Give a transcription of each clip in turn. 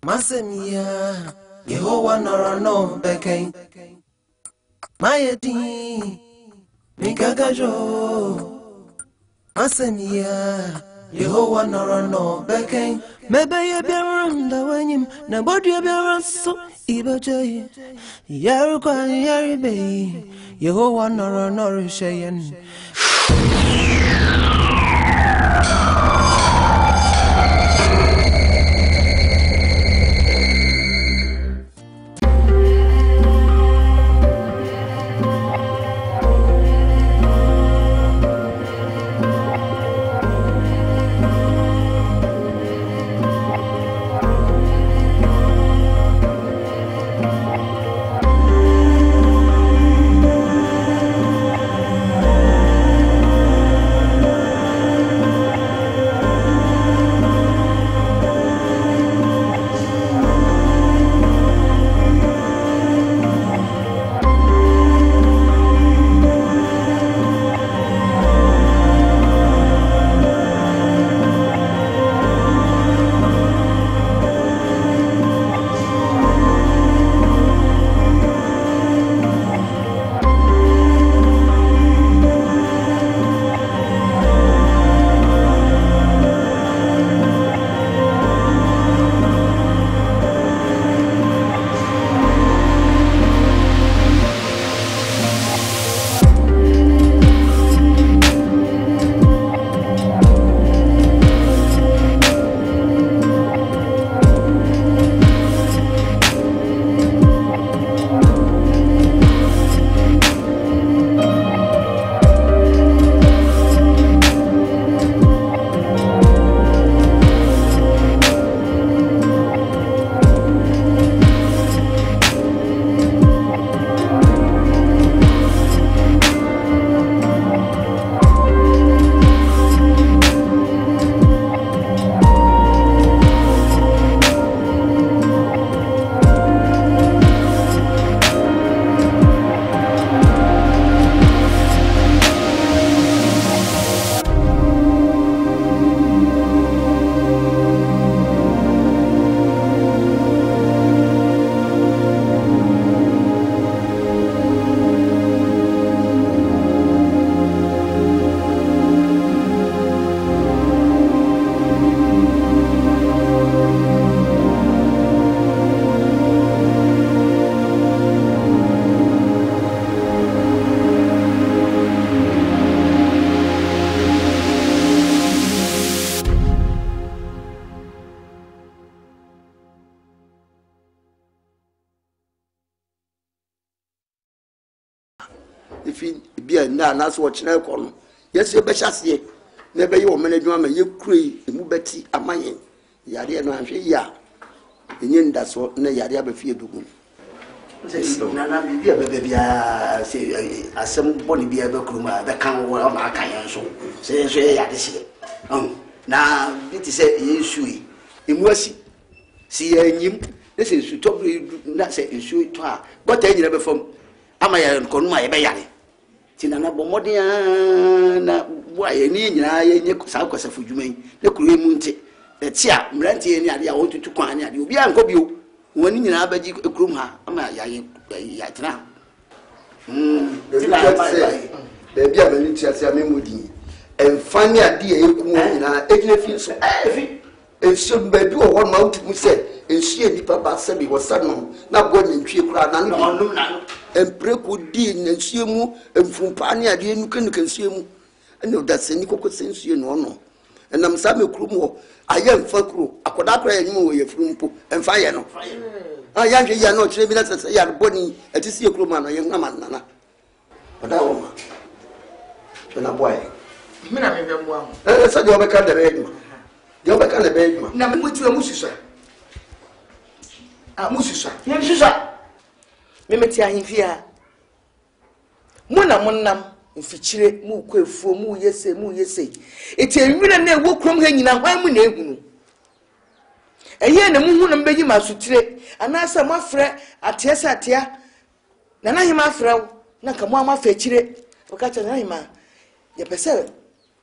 Masemia, Yehovah nora no beke. Mayeti, Migagajo. Masemia, Yehovah nora no beke. Maybe you be around the wanyim, nobody be around so Ibaje. Yaruka Yaribe, Yehovah nora no shayen. Nas watch na kono yes ye be hyase na be ye wo mena dwuma ma ye kurei emu beti amayen yare no ahwe ya enye ndaso na yare abafie dugu na na bibia be bia se asem boni bia be kuruma be kan wo ma kan yan so se so ye yare se na biti se yesu yi emu asi si anyim na se su to na se esu to a bota nyina be fam ama ya kono ma ye be yare tina na bomodia na boye ni nyina ye nye sa kwasafu dwuman na kuru mu nti eti a mrantie ni ade a wontutu kwan ni ade obi anko bio woni nyina abaji kurum ha ama ya tina bebi a mani tiase amemodi enfani ade ye ku nyina ejina fi so enso bebi o won ma utu se ensie nipa ba se bi wosano na bo nyintwie kura na no empreku di nensie mu emfumpa ne ade enuka nsie mu ene odaseni kokko sensie no no enam sa me krum ho aye mfa kru akoda kra enyim wo ye frumpo emfa ye no ya hwe ya no kire bi na sese ya boni etisi krum ano ye ngama nana oda wo ma na boy me na me bembo am so de obeka da be eduma de obeka na be eduma na me mutu amususa amususa ye susa me meti ahimfia mona monnam mfichire mu kwefuo mu yese eti enwira na ewo krom ha nyina hwan mu na ehunu eye na mu hu na mbeyi masutire anasa mafre atiesa atia na na hima afra na ka mu amafa chire okacha na hima ya pese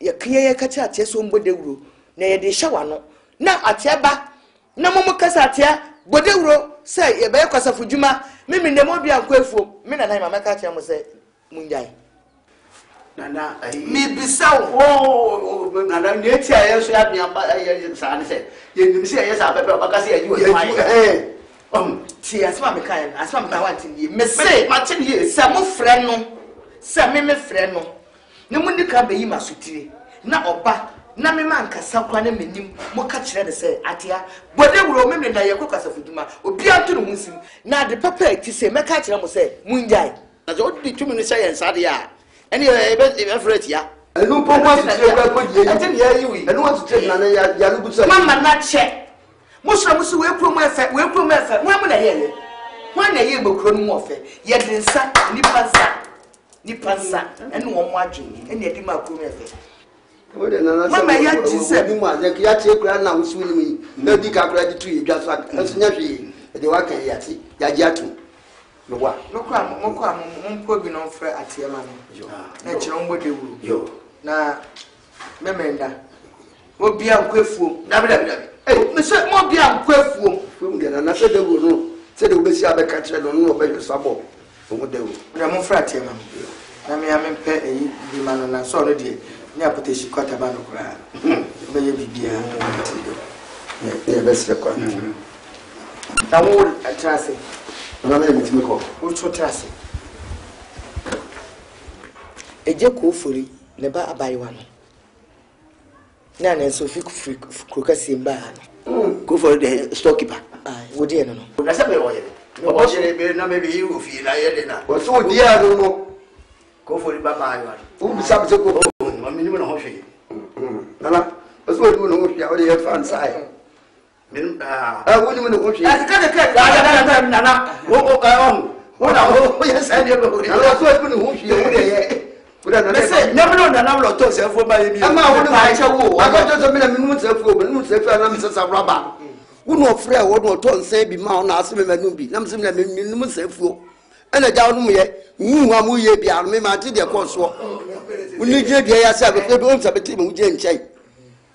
ya kiye kacha atiesa ombodewuro na ye de shawa no na atia ba na momo kasa atia bodewuro se ye be kwasafu djuma mimi ndemo bia nkwefuo mi na hima maka atia mo se munjai nana mi bisaw nana neti ayeso ya biamba aye sane se ye nimsi ayesa apepe bakase ya jiwo ti asma me kan wanti ye me se mate ye se mo frɛ no se me frɛ no ne mu ndi ka beyi masutire na oba na me man kasa kwa na menim mo ka kyerɛ de se atia bodewuro me na ye kokasa fuduma obi anto no hunsim na de papa ti se me ka kyerɛ mo se munjai na so di tumi ne se ye nsade ya ene e fret ya enu pompa sutire kwa ko die ate ye yiwi enu wa sutire na ya lubusa mama na che musra musu we promo efe mo am na ye na ye gbokro no mo ofe ye de nsa nipa nsa ene wo mo adwen ene edi ma promo efe ode na mama ya jise bi mu aje ya che kura na wusu ni mi na di ka kura di tu ye dwa so aso nya hwe de wa kan ya ti ya ji atu no wa no kwa mo bi no frɛ atie ma no na kyerɛ mo de wuru yo na memenda obi ankwefuo dabi me se mo bi ankwefuo fum de na se de wo no se de wo besi abeka kyerɛ no no be sabo fum de wo na mo frɛ atie ma na me amempɛ eyi bi ma no na so no de ni apoteshi kwata ba no kura be ye bibia ne be se kwa na wo atrase na me mitimi ko wo chotrase eje ko fori ne ba abayiwa no na so fi krokasi mba go for the storekeeper wo de no no na se be oye o shere be na me bi yu fi na ye de na o so di a no go for the baba ayo o bi sabe se ko mami ni mo na ho hwe nana o so di no ho hwe o de fan sai min wo ni mo no ho hwe ka nana o na o ye se de be nana so di no ho hwe o de ye Mese nyamno na namlo to se fo ba yemi ama wo na cha wo agojo to me na minnu se fu minnu se fu na me se sabraba wo no frɛ wo no to nse bi ma na ase me manu bi na me se na minnu se fu ena ja wo no ye hu ha mu ye bi ar me ma ti de ko so wo ni je bia ya sa be fe bi o nsa be ti me wo je nkyai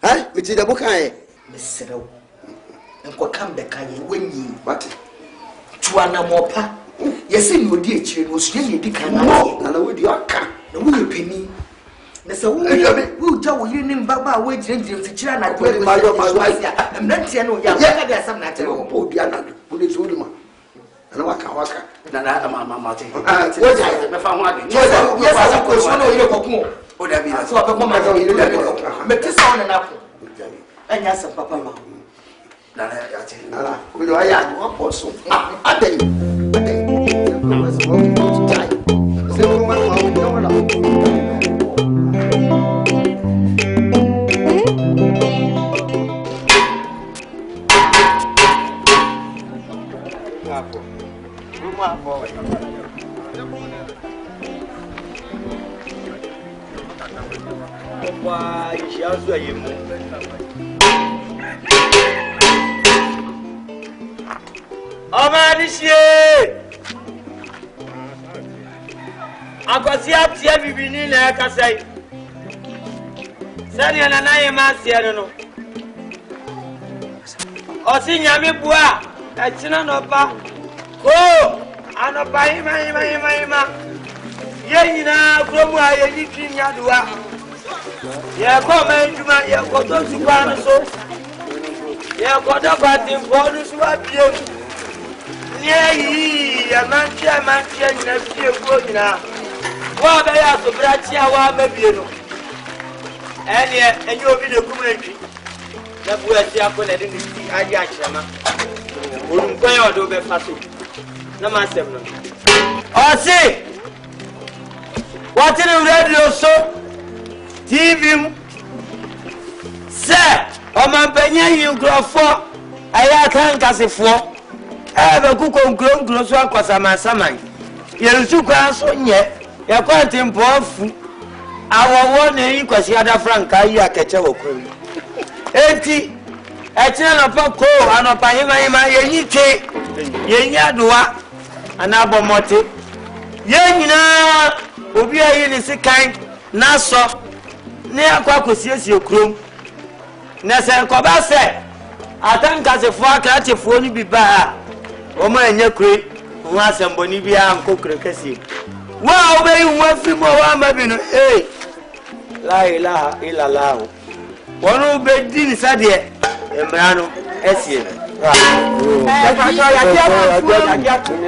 ha me ti de bo kan ye meserew enko kan be kan ye wanyi wate tuana mopa yesi ni odi ekire no so ye di kan na wo di aka na wo yepeni na se wo ja wo yire ni mbaba wo ejire mfikira na ko ma yo mnantia no ya ka de asam na tere o bi ana wo de so di ma na waka na ma te wo ja me fa ho ade yes asa ko so no yire kokun o da bi na so be ko ma yire da bi me tisa on na ko anya asam papa ma na ya te na wo do aya wo ko so adai ko so wo tai se ko ma ma wo no na Why, she also a you. Oh, man, this year. I got see up here, we need like I say. Sunny and I am a Sierra. Oh, see, Yami Bua, that's not a oh, I don't buy him. Yena from where you can yadua. Ya come to my yakoto to so. Ya got a batting for the swap. Yea, a mancha, and a few now. What they are to Bratia, one maybe. And yet, and you'll be the community. That we are Japan and the sea, I yachama. Wouldn't go out over Fasu. No, my seven. Oh, see. What in the radio so TV sir Oman Penny you grow for I can't cast it for I have a cook on grown gross one cause I'm a saman. You took us on yet, you're quite important. awowo na yi kwasi ada franka yi akeche wokori enti echina no pa ko anopa hima yenyi twe yenyi adoa ana bomote yenyina obi ayi ni sikan na so ne akwa kosiesie okrom na se nkoba se atanka se fo akate fo ni biba o ma enye kure ho asemboni bia nkokure kase wa obeyi wa fi mo wa mabinu la ilaha illallah wonu be din sade emrano esie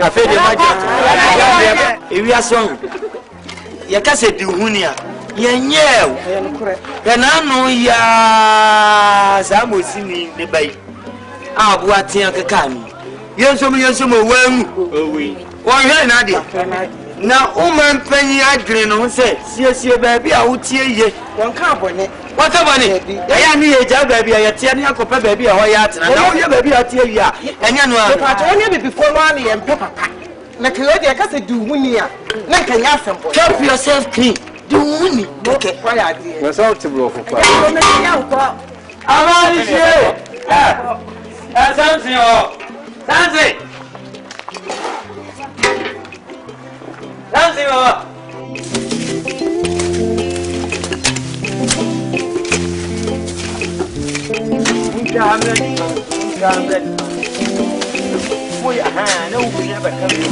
afede maja ewi ason ya kase di hunia yenyew yanano ya samosi ni ne bai abu atia kakani yenso wangu owi won hwe na de na umman panyi adwene no se siesie baabi a wotie ye won ka bone waka bone aya ni ye ja baabi a yetie ne akopa baabi a hoya atena na wo ye baabi a tie wi a enya no a pato woni bibi fo no ane ye mpe papa na kele de ka se du huni a na kan ya sembo keep yourself clean du huni okay kwa ya de na so tibro fo pa amali she sanse Dansi baba. Jamret. Moya ha na ubi ya bakari.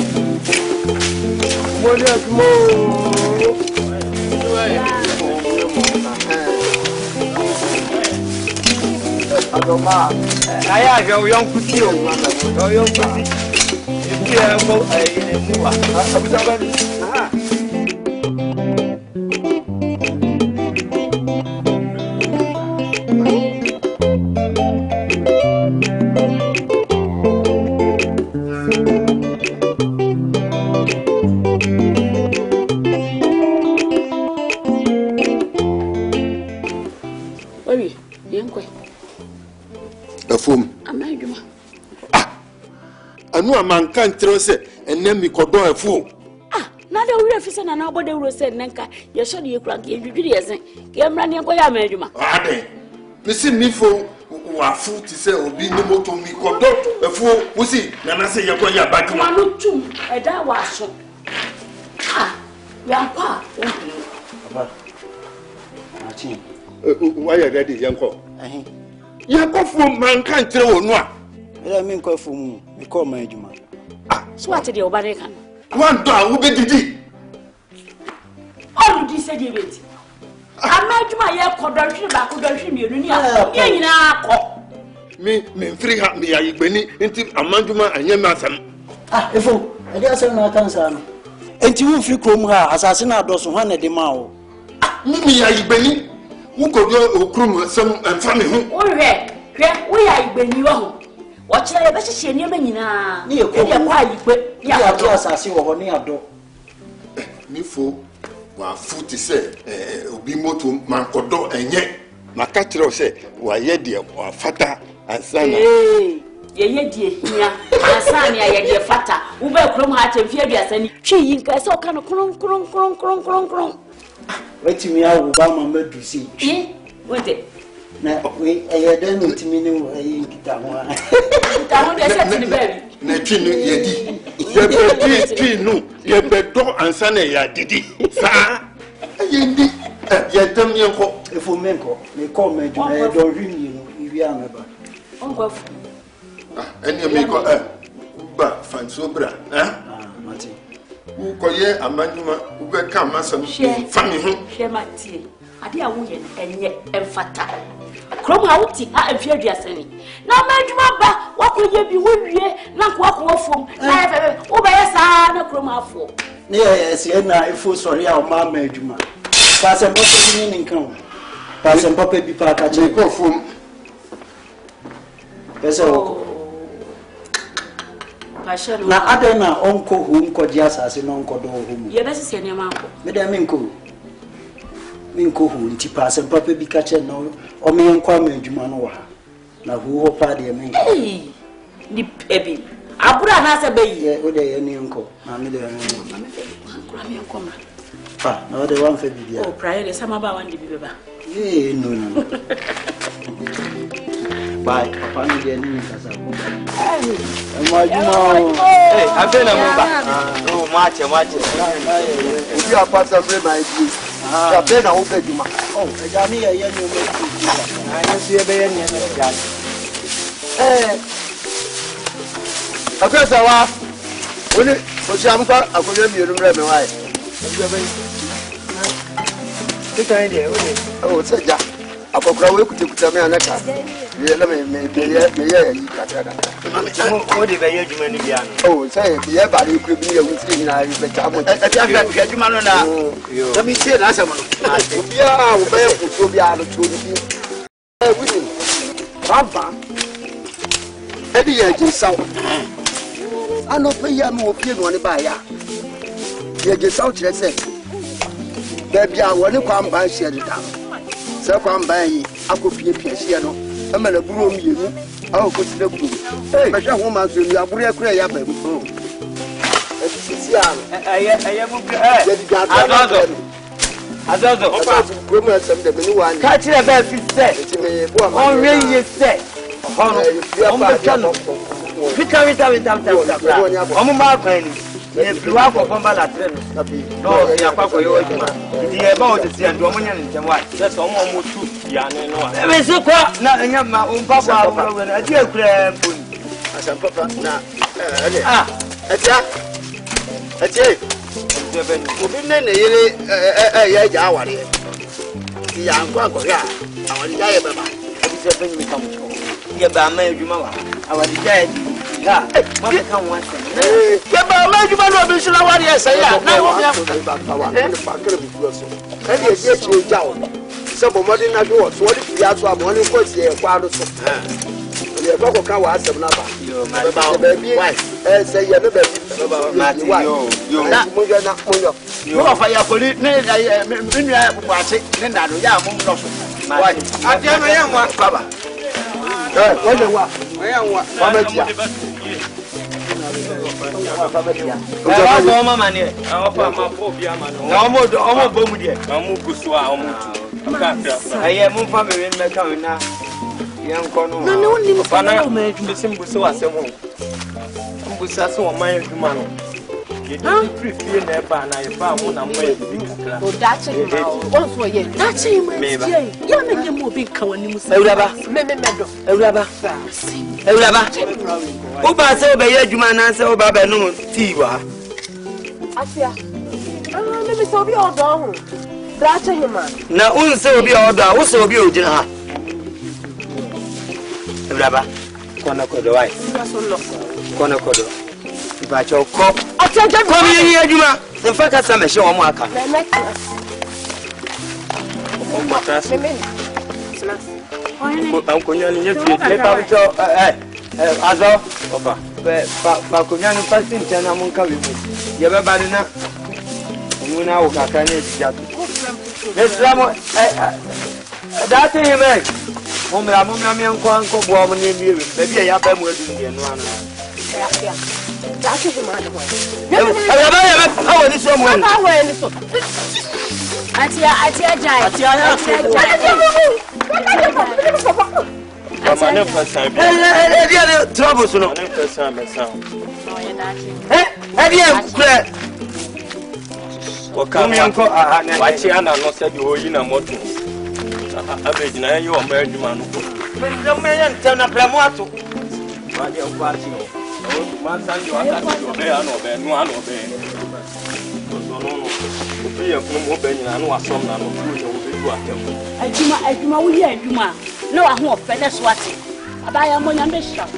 Moya mo. Adoma. Aya ga uyon kuti o. Uyon kuti. Yeah, well, anu amanka ntro se enem mi kodo afu na da wura fi sana na obodo wuro se nenka ye so de ekura ke dwidwiri yesen ke emra ne koya ma adwuma ade misi mifo wafu ti se obi ni moto mi kodo afu wusi na na se ye koya baduma ma no tum eda wa so ya kwa papa achi why you ready yanko yanko manka ntro wonu a ela mi nko fu mu mi ko ma adwuma so what de obare kan wan do a wo be didi all di se de beti ama adwuma ye kodonhwe ba kodonhwe mienu ni a ye nyina akọ mi mfiri ha mi ya igbeni nti amanjuma anye ma asam efo e de asem na kansa no enti wo mfiri krom ha asase na adoso ho na de ma wo mi ya igbeni wo kodo okrum asem emfa me ho wo hwe wo ya igbeni wo Watching a better she near me near quite ya asase wo ho ne ado mifo wa futi se obi moto mankodo enye maka kire se wa ye de wa fata ansana ye die hia ansana ye de fata wo ba krom ha temfie aduasani twi yin ka se o ka no kron weti mi awu ba ma medu si wete na we ayeden ntimi ne wo ayi nkita ho de set ni baby na twi no ye di ye twi no ye bedo ansana ya didi sa ye ndi ye tam ye ko efo menko me ko me du na do hwini no iwi ameba onko eni me ko ba fanso bra mati wo ko ye amanjuma wo be ka masam fami ho hwe mati ade a wo ye enye emfata krom ha wuti a afia aduasani na madwuma ba wakoye bi wo wie na ko akofom na ye wo be sa na krom afo ne ye se na efo sori a o ma madwuma pa se mo so ni nkan pa se papa bi pa ka che ko fom pese o na adena onko hum ko dia asase no onko do hum ye be se ne ma ko me da minko hu nti pa se papa bi ka che no o me nkwa ma adwuma no wa na hu ho pa de men ni ebi abura na se bayi ye o de ye ni nko na me de nkura me nkoma Ah, no, the one for Bibia. Oh, prior, there's some about one Bibba. Eh, no. Bye, Papa, no, the enemy has a Hey, I've been a mother. Oh, March. If you are part of my view, I've been a open you. Oh, Johnny, I hear you. I see a baby. Eh, I guess I was. When it was Jamfa, I could remember my wife. Oh, it's a job. I could go with you to tell me another. Oh, say, yeah, but you could be a Muslim. Let me see it as a man. Yeah, we'll be out of two. Papa, Eddie, I just saw. I know for you, I'm walking on the buyer. You just out, let's say. Baby, I want to come by, share it down. So come by, I could be a piano. I'm a broom, you. I'll put the blue. Hey, but your woman, you are very up. I don't know. Catch it about 50. On rain, say. If you are for Bombala, no, you are for your the about the sea and Dominion and what? That's almost 2 years. There is a quite not in my own papa when I dear Graham. As a papa now. That's it. Within a hour, the young Quacker, our diababa, it's a thing we come to. You're by my Juma, our dead. Yeah, come once. Yeah, but my Juma, what I say, some modern adults, what if you have one for the father? The Coca was some number. Baby, say you're the baby. You are for your police, I watch it, then I do. I tell my young one, Papa. What the what? I am what? You don't prefer never, and I found one of my that's it. Also, yes, that's him. You're more big when you say, Uraba. Oba say, Obey, you man, answer Baba no Tiwa. Asia. Let me so be all down. That's him. Now, also be all down, also be Ujina. Uraba, Conacodo, Conacodo. If I shall come here, Juma. In fact, I'm a show on my car. I'm going to use it. As well, Faculian passing Tanamunka with me. You have a banana. You know, I can't eat that. Let's Ramo. That's him. Mommy, I'm going to go home and you. Maybe I have them with you. That's him. How is someone? Troubles, no. No, I won't finish watching. I buy a money on the shop.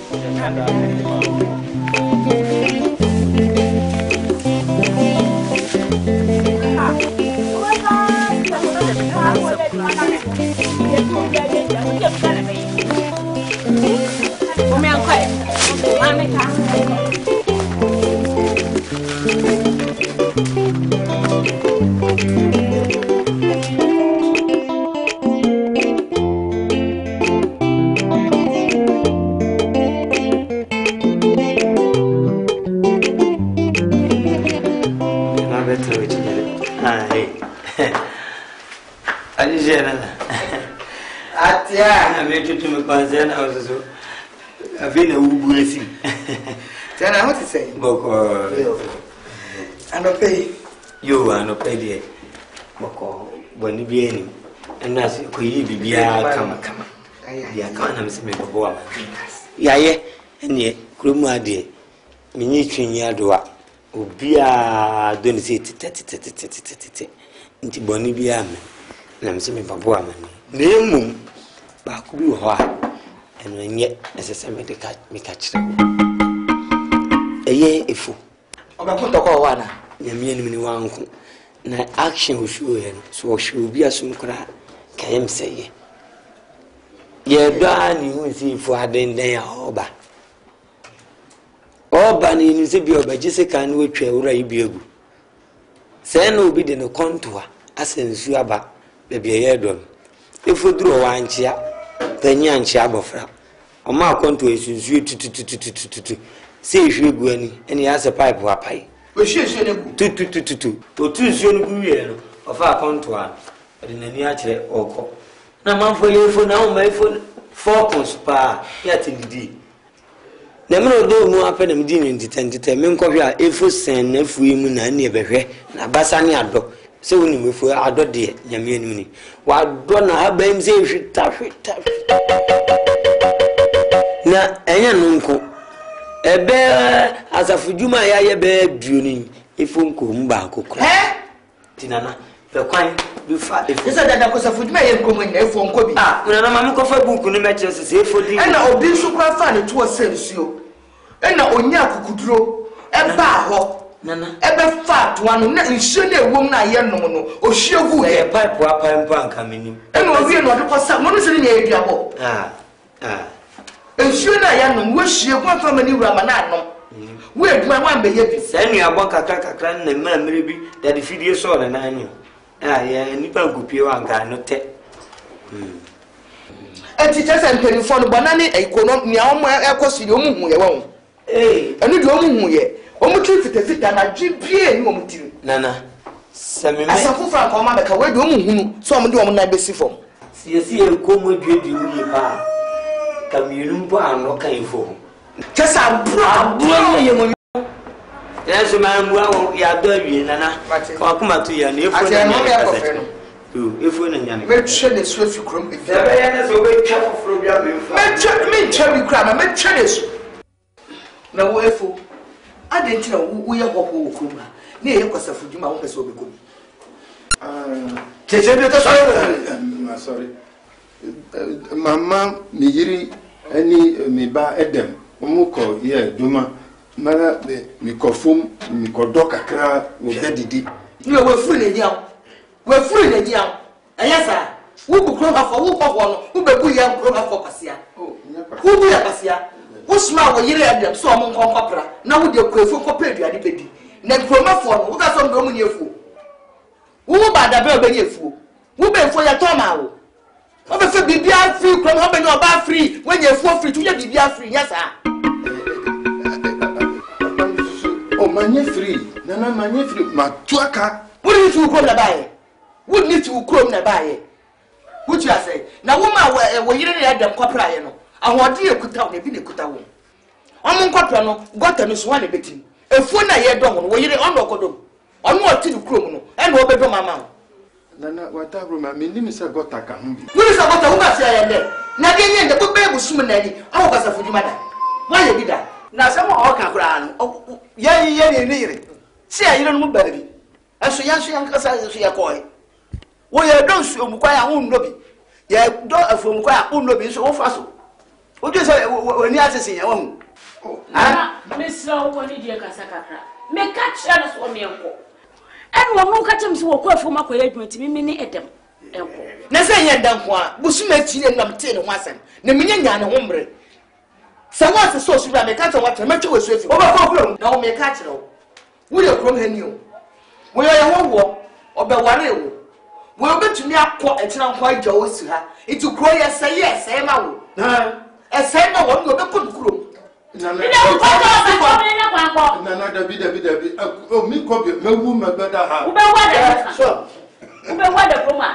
Ajijena. Atia. Na me tutu me kwanza na ozo. Avina ubulesi. Tena what is say? Boko. Anope. Yo anope de. Boko boni bieni. Ana si ko yi bibia kama. Ya kama na mse me bobo ama. Yaye ene kromu ade. Minyi twinyi adoa. Obia doni se tete. Nti boni bia me. Na mse me bobo ama ni. Nemu ba ku bi ho a. Eno nye esese me de ka me ka kire. Eye efu. Obakunto ko wana. Nyamie ni wanku. Na action oshuo ye no. So oshuo bi asum kra kayem seye. Ye do ani hu si fu adenden ya oba. Oba ni ni se bi oba gise kan wo twa wura ibi egu. Se na obi de no kontoa asensu aba be bi ye dom. Efu duro wa anchia. Tanya anchia abofra. Oma kontoa esunsu tutututututu. Se ihwe gu ani ene ya se pipe wa pai. We hwe ne gu. Tututututu. Otu nsuo no gu wie no. Ofa kontoa. Ode nani a kire oko. Na manfo yefo na o maifo focus pa ya tindidi. Na me no do mu afa na me di ntitentite me nkɔhwe a efo sen na fu mu na ne behwe na basa ne ado. Se woni me fu ado de nyame anim ni. Wa do na abam se hwita. Na enya no nko. Ebe asafuduma ya ye be duoni efo nko mba akokora. Tinana fe kwan bi fa efo. Esa dada ko safuduma ye nko na efo nko bi. Nana mama ko fa buku no meche se efo di. Ena obi nso kwa fa ne to sensuo. Ena onya akukuduro eba ho. Nana Ebe fa to anu na nsuo na ewom na ye nom no. Ohwie gu ye pipe wa pipe anka menim. Ena obi no de ko sa no se ne eduabo. Nsuo na ye nom wo hwie kwa fa mani wura ma na anom. Wo eduma wa mbe ye bi. Sa nu abon kakra na mmere bi da de fidie so na nan ni. Ya nipa gupie wa anka no te. Enti chese mperifo no banane ekono nia omo ekosiri omu hu ye won. Enu de omu hu ye. Omu tri fitafita na dwibie ni omu tiri. Nana. Sami me. Asafu fra ko ma beka we de omu hu no so omu de omu na besi fom. Siesi e ko mo dwedi ni pa. Kamienu mpo ano kan ifo. Chese abro ye mo. Yesu ma mbuawo ya do awie nana. Kwa kuma to ya na efo na ya. Efo na nyane. Me twe ne so fi krom bi. Ebe ya na so be twa foforo bia me mfa. Me twe bi kra me twe ne so. Na wo efo. Ade ntina wo ye hoho wo krom ha. Na ye kwasafuduma wo pese obi kobi. Cheche de to sorry. Mama mi yiri ani mi ba edem. Omuko ye duma. Mana mi kofum mi kodo kakra wo bedidi. Ni wo furu ne nyawo. We furu ne nyawo. Ayasa. Wo bu krom afọ wo kofo no. Wo bebu ye krom afọ pasia. Wo bu ya pasia. Wo sma wo yire adem so omo nkonkopra. Na wo de kwefo kopa aduade bedi. Na krom afọ no wo ka so ndo mu ne efu. Wo ba da be obeni efu. Wo be fo ya to ma wo. Wo be fe bibia free krom ho be no ba free. When you efu free tu ya bibia free yasa. Oh, manye free. Nana manye free. Ma tuaka. What do you do krom na bae? What need to krom na bae? What you say? Na woman we yire ne adem kopra ye no. Ahode ekuta wo na bi ne kuta wo. Omo nkopra no gota no so wa ne betim. Efu na ye dom no we yire on okodom. Ono oti ne krom no. E na obedom ama. Nana wata bro ma menim se gota ka ho bi. Wuri se gota wo ba se ye nde. Na de nye nde bo be busum na ni. Awo ka safuduma da. Wa ye bi da. Na sama o ka kura no ye ni yire si ayire no ba bi aso yan kasa so ye koy wo ye don su omukwa ya hu no bi ye do afu omukwa ya hu no bi so wo fa so o je se woni asese ye wo me sra wo ni die kasa kakra me ka kira no so me enko en wo no ka chem se wo ko afu makoya adwuma mi ni edem enko na se ye dan ko a busuma ti ne nam te ne ho asem na menya nya ne ho mbre sawa se so su bra me ka twa watwe metwe we so afi wo ba ko kuro na wo me ka kira wo ye krom hani o wo ye wo obeware wo wo obetumi akọ etina nkwa agya wo si ha itu kuro ye sey ma wo na esey na wo no be ko kuro na wo ko to sa ko me na kwa ko Nana David. Oh, me copy, my woman better have. Ube what the Puma?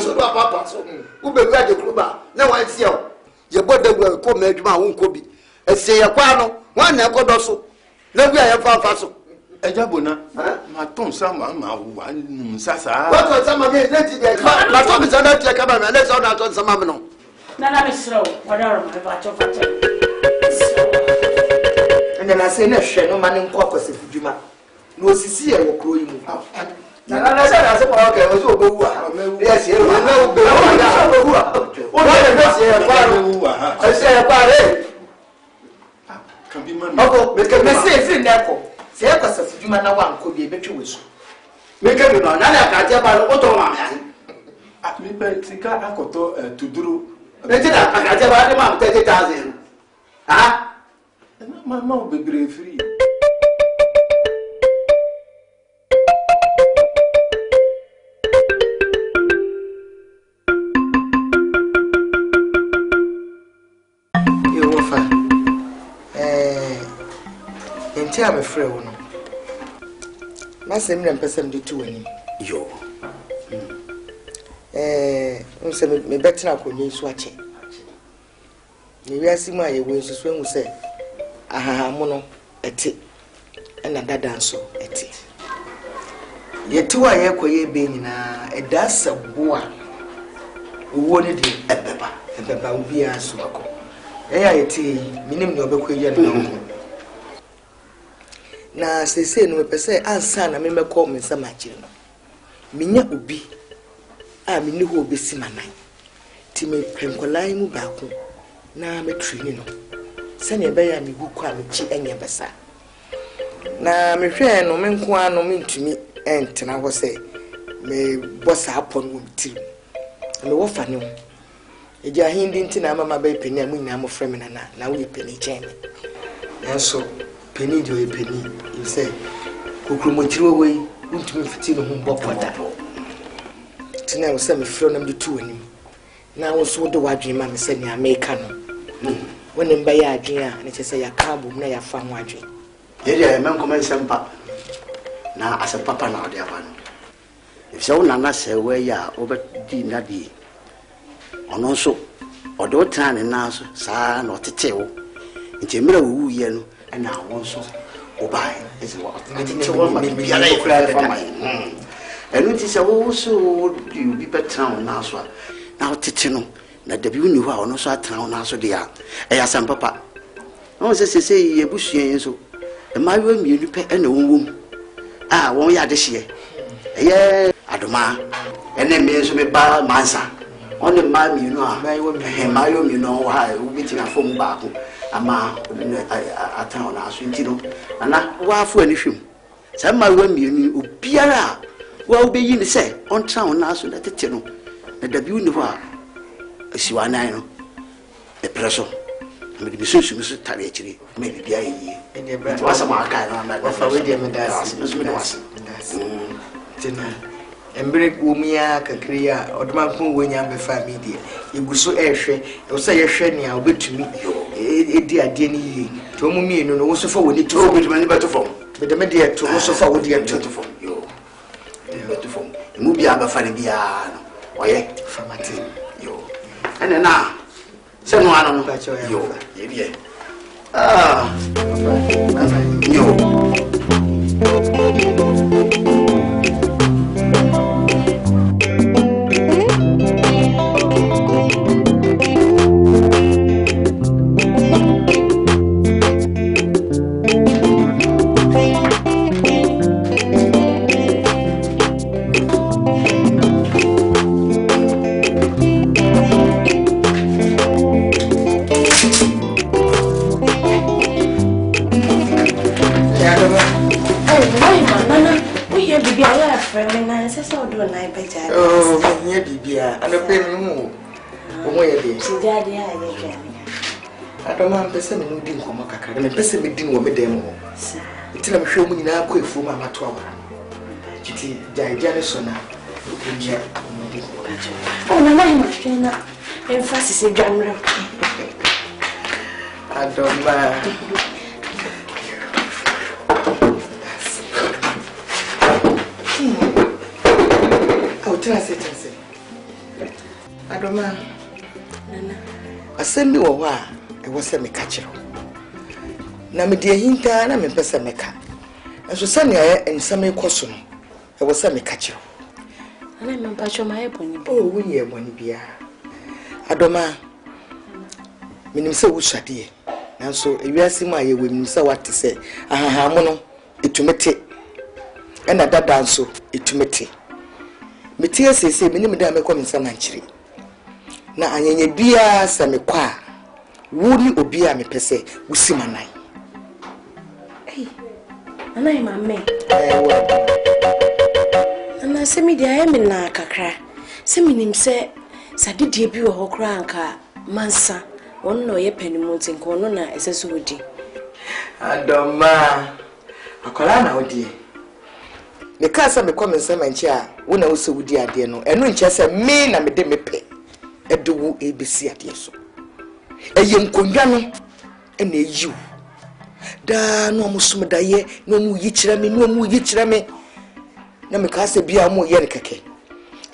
So papa, so who be ready to club. Now I see you. Your body will come make my own copy. And say a quano, one never does. Let me have a Ejabona, my tongue, some one Sasa. What was some of it? My tongue is not your camera, and let's not on some amino. Nana is slow, whatever my batch of And then I say, no man in caucus if you ma. No, see, I will call you. And I said, I said, okay, I was over. Yes, you know, I say, about it. Can be my uncle, because they say, if you never say, I was a few man, one could be a better wish. Make it on another cat about Ottoman. At me, Tika, Akoto, to do. Let it up, I got about 30,000. Ah, my mouth be very free. I'm afraid. My same person do two any. Yo. Me better up on you swatch. Me see my way to swim with say, aha, mono, a tit, and a dance a tit. Yet two I echo ye being a dance of boa who wanted you a pepper, and pepper will be a swako. Eh, tea, meaning your bequia. Na sese no pese ansa na me mekọ me nsama akire no menya obi a me ni ho obesi manan ti me prenkolai mu baako na me training no se ne be ya me guku a me chi enye besa na me hwe no me nko ano me ntumi entena ho se me bossa apon wo ti me wo fa ne wo eja hindi ntina mama ba peni amu nyina mo frɛ me na wo peni chen enso penny do a penny, you say, Kukumochiro way, won't me fit in a home bop for that. Tina was semi thrown them the two in him. Now was what the waggy mammy said, I make canon. When in Bay Adria, and it is a carbon, nay, a farm waggy. Yeah, man, come and send papa. Now, as a papa now, dear one. If so, Nana say, where ya over dinner be. And also, or don't turn and now, sir, not to tell. It's a mirror woo yen. And now also obey is what and it is also you be better town now. Now Titino, that the beauty who are also at town now, so they are. I ask some papa. No, say a bush so. And my room you pay any womb. Ah, 1 year this year. Yeah, Adoma. And then means me bar mansa. On the mime, you know, my room, you know, why we meeting a phone back. Ama a town as you know, and I want for anything. Some my women, you Piara, well be in the say on town now, so that it you know, that the beauty is you are nine, the pressure. Maybe so she was actually maybe be a year. And your brother was a mark. I dinner. And break Wumia, Kakria, or Mapu when you have a media. You go so airshare, you say a shiny, I'll bet to me. Dear Denny, to me, no, also for when it told me to many better form. But the media to also forward the to form. You better form. Movie about Faribiano, or yet from a team. You and then now, send one on you. Yeah. Ah, you. Oh, yeah, Bibia, and a penny more. I don't want to send me didn't come back and person me didn't want me demo. It's not sure me now quick for my 12. Kitty, Janison. Oh, my must train up. Emphasis in general. I don't mind. Trust. Adoma. Nana. Asemi wo wa e wo se me ka kire. Na me de hinta na me pese me ka. Enso se ne aye ensame koso no. E wo se me ka kire. Ana me pa cho ma e boni bi. Oh, wo ye boni bia. Adoma. Minim se wo hwade. Nanso ewiase mu aye we minim se wate se ahahamu no etumete. Ena dada nso etumete. Metie sese minim da me kwa nsa manchiri. Na anyenye bia se me kwa wo ni obi a me pese wusi manan. Ana ma me. Ana se mi dia me na kakra. Se minim se sadidie bi wo hokra anka mansa. Won no ye panimu ntinko no na eseso wodi. Adoma. Akola na wodi. Me ka se me kwa mensa manchi a wo na wo se wodi ade no. Eno nche se me na me de me pe. Edu ebesi ade so. Eye nkondwa no ena eyiw. Da no musum da ye no mu yi kire me no mu yi kire me. Na me ka se bia mo ye ne keke.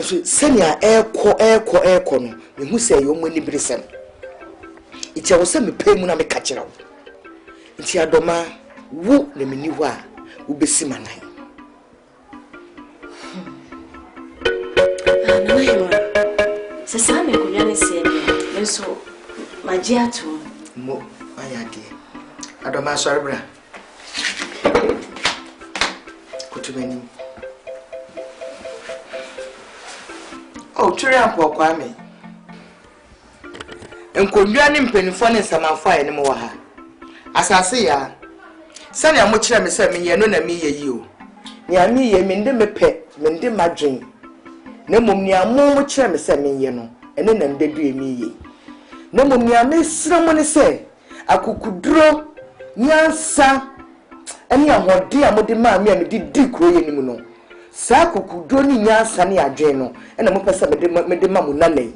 So senya eko no me hu se yo mo ni bresem. Iti a wo se me pe mu na me ka kire wo. Iti Adoma wo na me ni ho a wo besi manan. Nana hema. Se sa me ko nyane se ne. Enso maji atu. Mo ayade. Adoma sorry bra. Kutumeni. Oh, tiri ampo kwa me. Enkondua ne mpanifo ne samafo aye ne mo wa ha. Asase ya. Sane amo kire me se me ye no na me ye yi o. Ni ami ye me nde mepe, me nde madwen. Na mom ni amo mo kire me se me ye no, ene na nde du emi ye. Na mom ni ame sira mo ne se akukuduro nyansa ene ahode amode ma me me di kuro ye nimu no. Sa akukuduro ni nyansa ne adwen no, ene mo pese me de ma mo nanai.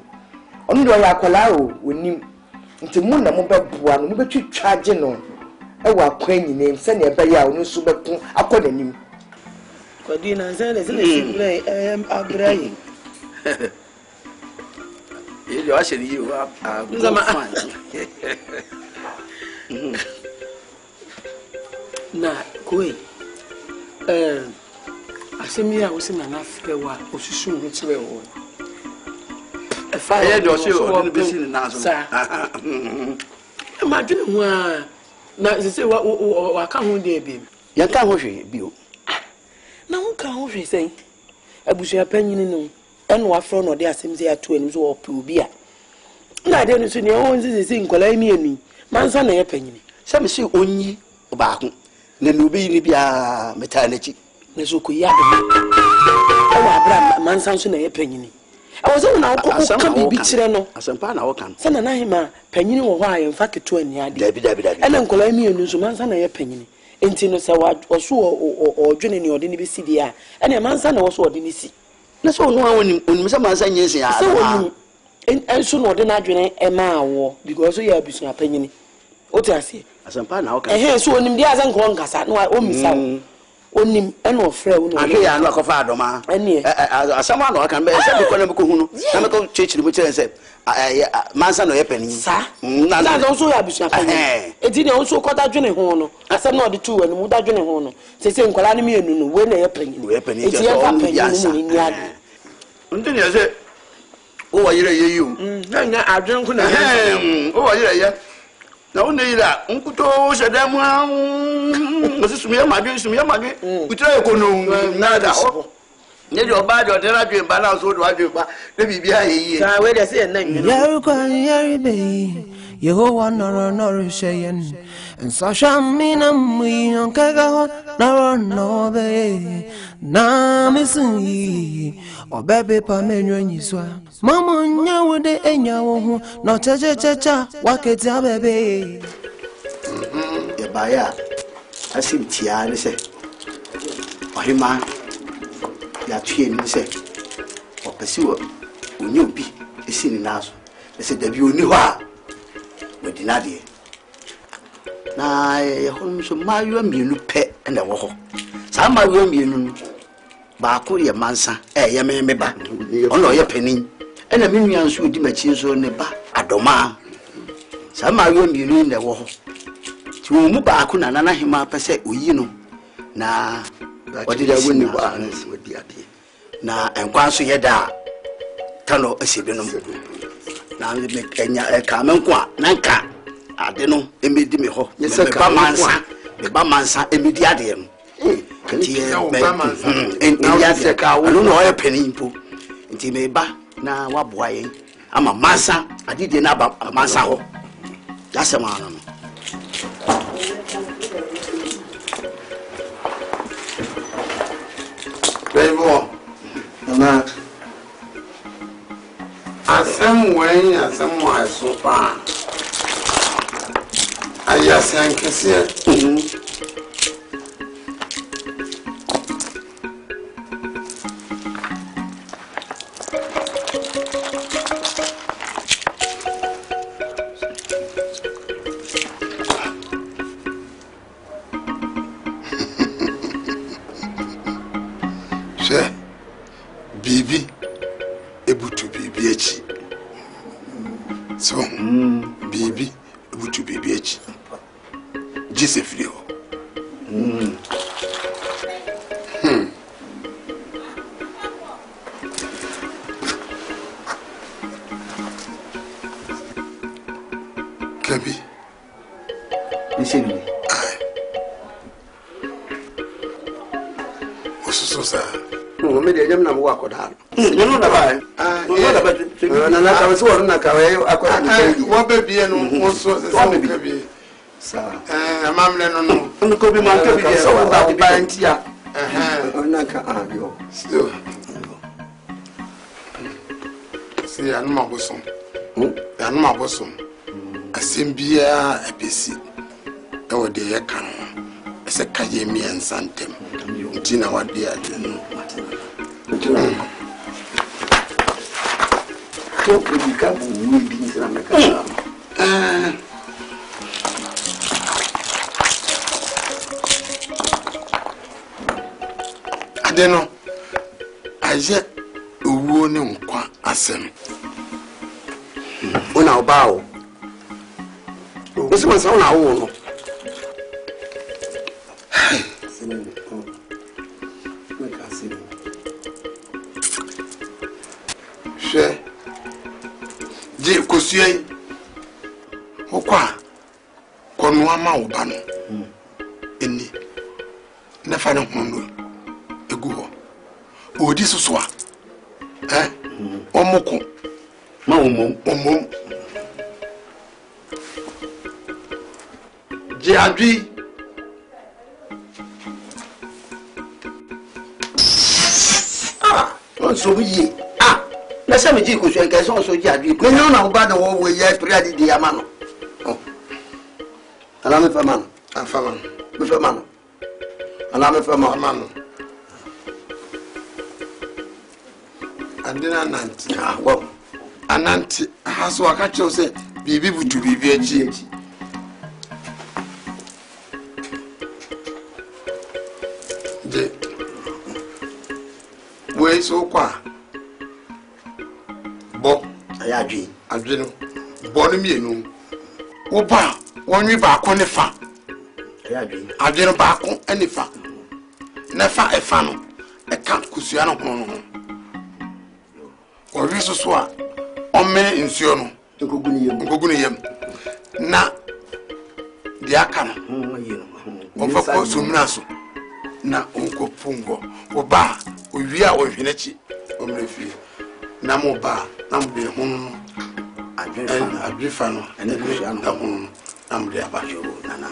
Onu do ya akwala o wonim nti mu na mo beboa no mo betwitwa age no e wa kwan nyine se ne ebe ya onu so beku akodanim Kwadi na zele sibre abrai Ele acha ni you na koi asemi a wo se na na frewa osusu no kire wo Aye do se o ni besi ni na so. Ma dwene ho a na se wa ka ho de bi. Ya ka ho hwe bi o. Na ho ka ho hwe sen. Abusua panyin no. Eno afro no de asemze ato anim so ope obi a. Na de no so ne ho nse nkola mi anu. Mansa na ye panyin. Se me se onyi obaako. Na no bi ni bia meta na chi. Na so ko ya de. E wa bra mansa so na ye panyin. I was on our bibi chire no. Asempa na wo kan. Se na hima panyini wo ho a yemfa keto ani ade. Dabi. Ena nkola mi enu so mansa na ye panyini. Enti no se wa so odwene ni ode ni besi dia. Ena mansa na wo so ode ni si. Na so no awoni onimse mansa nyense ya. Se wonu enso no ode na adwene e ma awo because ya abusu apanyini. O ti ase. Asempa na wo kan. So onim dia za nko nkasa no o misa wo. Onim ena ofre wo no. Ahwe ya no akofa Adoma. Asama no kan be se bi ko na bi ko hunu. Na me ko chechiri mu chere se mansa no ye pani. Sa. Na so ya abusu apanyini. Edi ne so ko dadwene ho no. Asem na ode tu wani mu dadwene ho no. Se nkola ne mi enu no we na ye panyini. Edi ye fa panyini ni ade. Ndini ya se o wa yire ye yu. Na nya adwen ko na. O wa yire ye. Na o ne yira nkuto shedamu sumia magi kutra ko no na da o ne do ba do de radio balance o do radio ba de bibia ye sa we de se na nwi Yaru kwa yari be Yehowa noro sheyen Nsa shamina mwi onkaga noro be na misi obebe pa menyo nyiswa mama nyawo de enyawo hu no cha waketi abebe e baya asim tia ne se ohima ya tue ni se opesi wo onye obi esi ni naso se dabi oni ho a wadinade na ye ho so mayo mienu pe na wo ho sa mayo mienu ba ko ye mansa ye me ba ono ye panin ena me nua nso odi machi nso ne ba adoma sama yo mienu ne wo ho ti wo mu ba ko na nana hema pese oyi no na odi da woni ba odi ade na enkwa so ye da tano asibinom na me kenya ka menko a nanka ade no emedi me ho me ba mansa emedi ade no kati e ba mansa en se ka wo no ye panin po nti me ba na waboa yen ama mansa adide na ba mansa ho yasema no Bebo na asem wen asem wa so pa aya san kese Bibi ebutu bibi echi so bibi ebutu bibi echi Joseph Leo Kabi nisemi osuso sa no me de jam na mo akoda no na ba na na ka so won na ka we akoda wo be bie no wo so se ka bie sa amamle no ko bi man ka bi so ba ba ntia na ka ayo still si anu mabosom anu mabosom asembia abesi e wo de ye kan ese ka ye mi ensantem ntina wade ade no ko publica bu bi ntina me ka ade no aye owo ne nkwa asem ona obao Você vai ser na uno. Che. Je kosuai. Okwa. Kono ama oba no. Eni. Na fa ne hondo. Egu ho. Odi soso a. Omoko. Ma omom. Adwi on so bi na se me ji ko so en ka so ji adwi me no na oba na wo we ye period di amano ala me fa man afama me fa man ala me fa man andina nanti wo ananti haso aka che se bibi butu bibi achi de we so kwa bo ayadwi adwe no bo no mienu wo ba wonwi ba ko ne fa ayadwi adwe no ba ko ene fa na fa e fa no e ka kusua no ho no wo wi so a omme nsuo no ngogunu yem na dia aka no wo fa ko sumna so na onko pungo oba owi a ohwe nachi omrefi na mo ba na mo de hunu adwefa no ene kusia no hunu na mo de abajo nana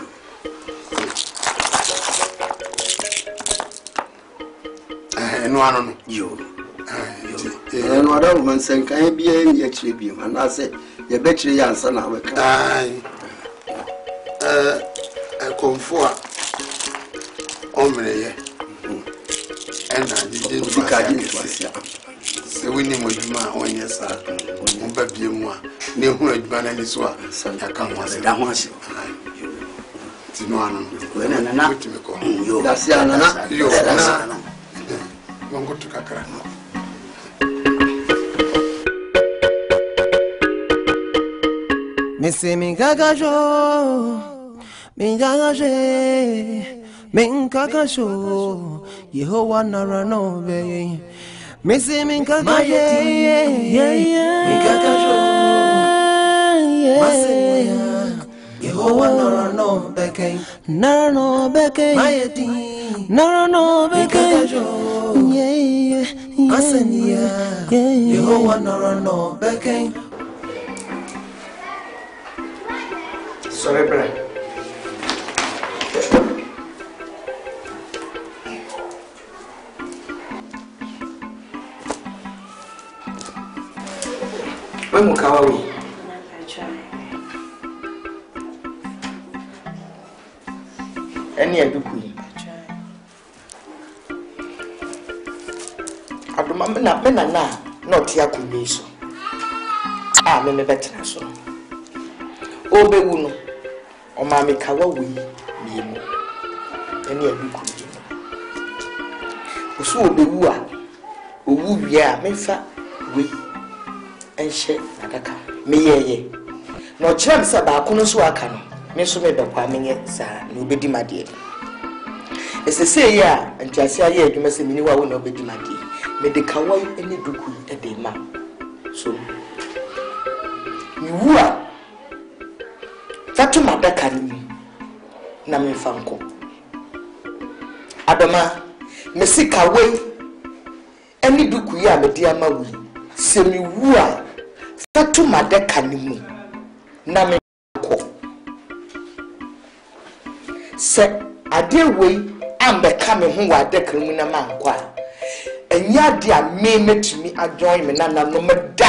eno ano no yo no ada man senkan bia ni akire bi na se ye be kire ya ansa na abeka ai konfo a omreye ena di dikadi fasia se wini mo djuma onye sa mo ba bie mu a ne hu adjuma na ni so a ya ka ho ase da ho ase tino ano we na na yo dasia na yo na mongo tukakara Missy Minkakasho, Minkakashe, Minkakasho, Yehovah Narano, baby. Missy Minkakashe, Minkakasho, Yehovah Narano, Beke, Narano, Beke, Narano, Beke, Yehovah Narano, Beke. Sorry, brother. When we come away, any of you queen. I remember not been a not here could be so. Ah, me better so. Oh, be uno. O mami kawa we ni mo eni aduku ni oso obewu a owu wie a mefa we enhye adaka me yeye na o kire me se ba kono so aka no me so me bekwa menye sa na obedi made esese ye a ntiase aye adwuma se mini wa wo na obedi made me de kawa eni duku e de ma so ni wu a Fatu madaka ni na mfanko Adoma mesika we eni duku ya medi ama wi semi wu a fatu madaka ni mu na mfanko se ade we ambeka me ho wa adaka mu na manko a enya de a me metumi ajoin me na no meda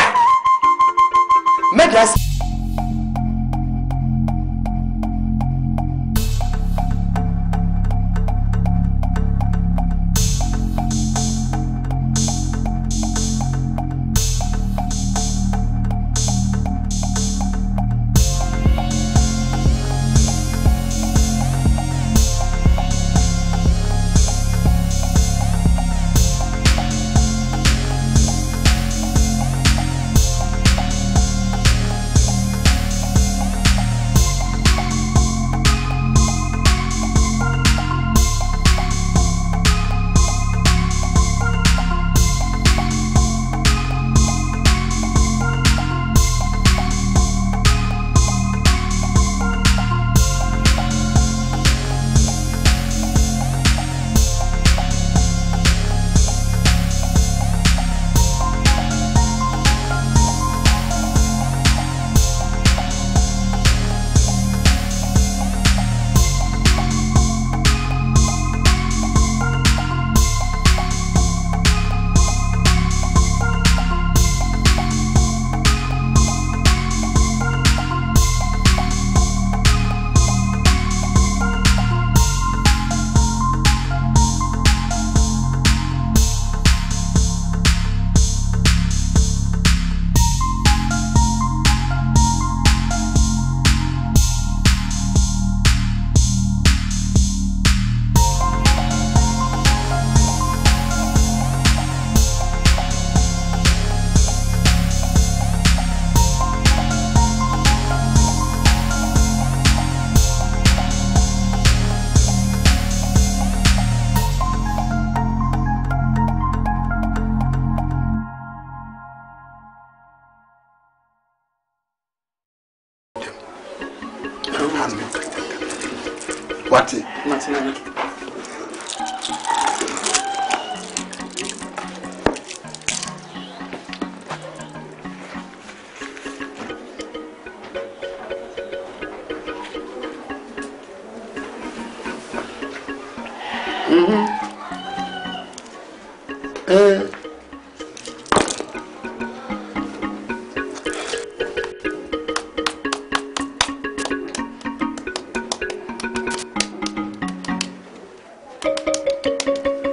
What?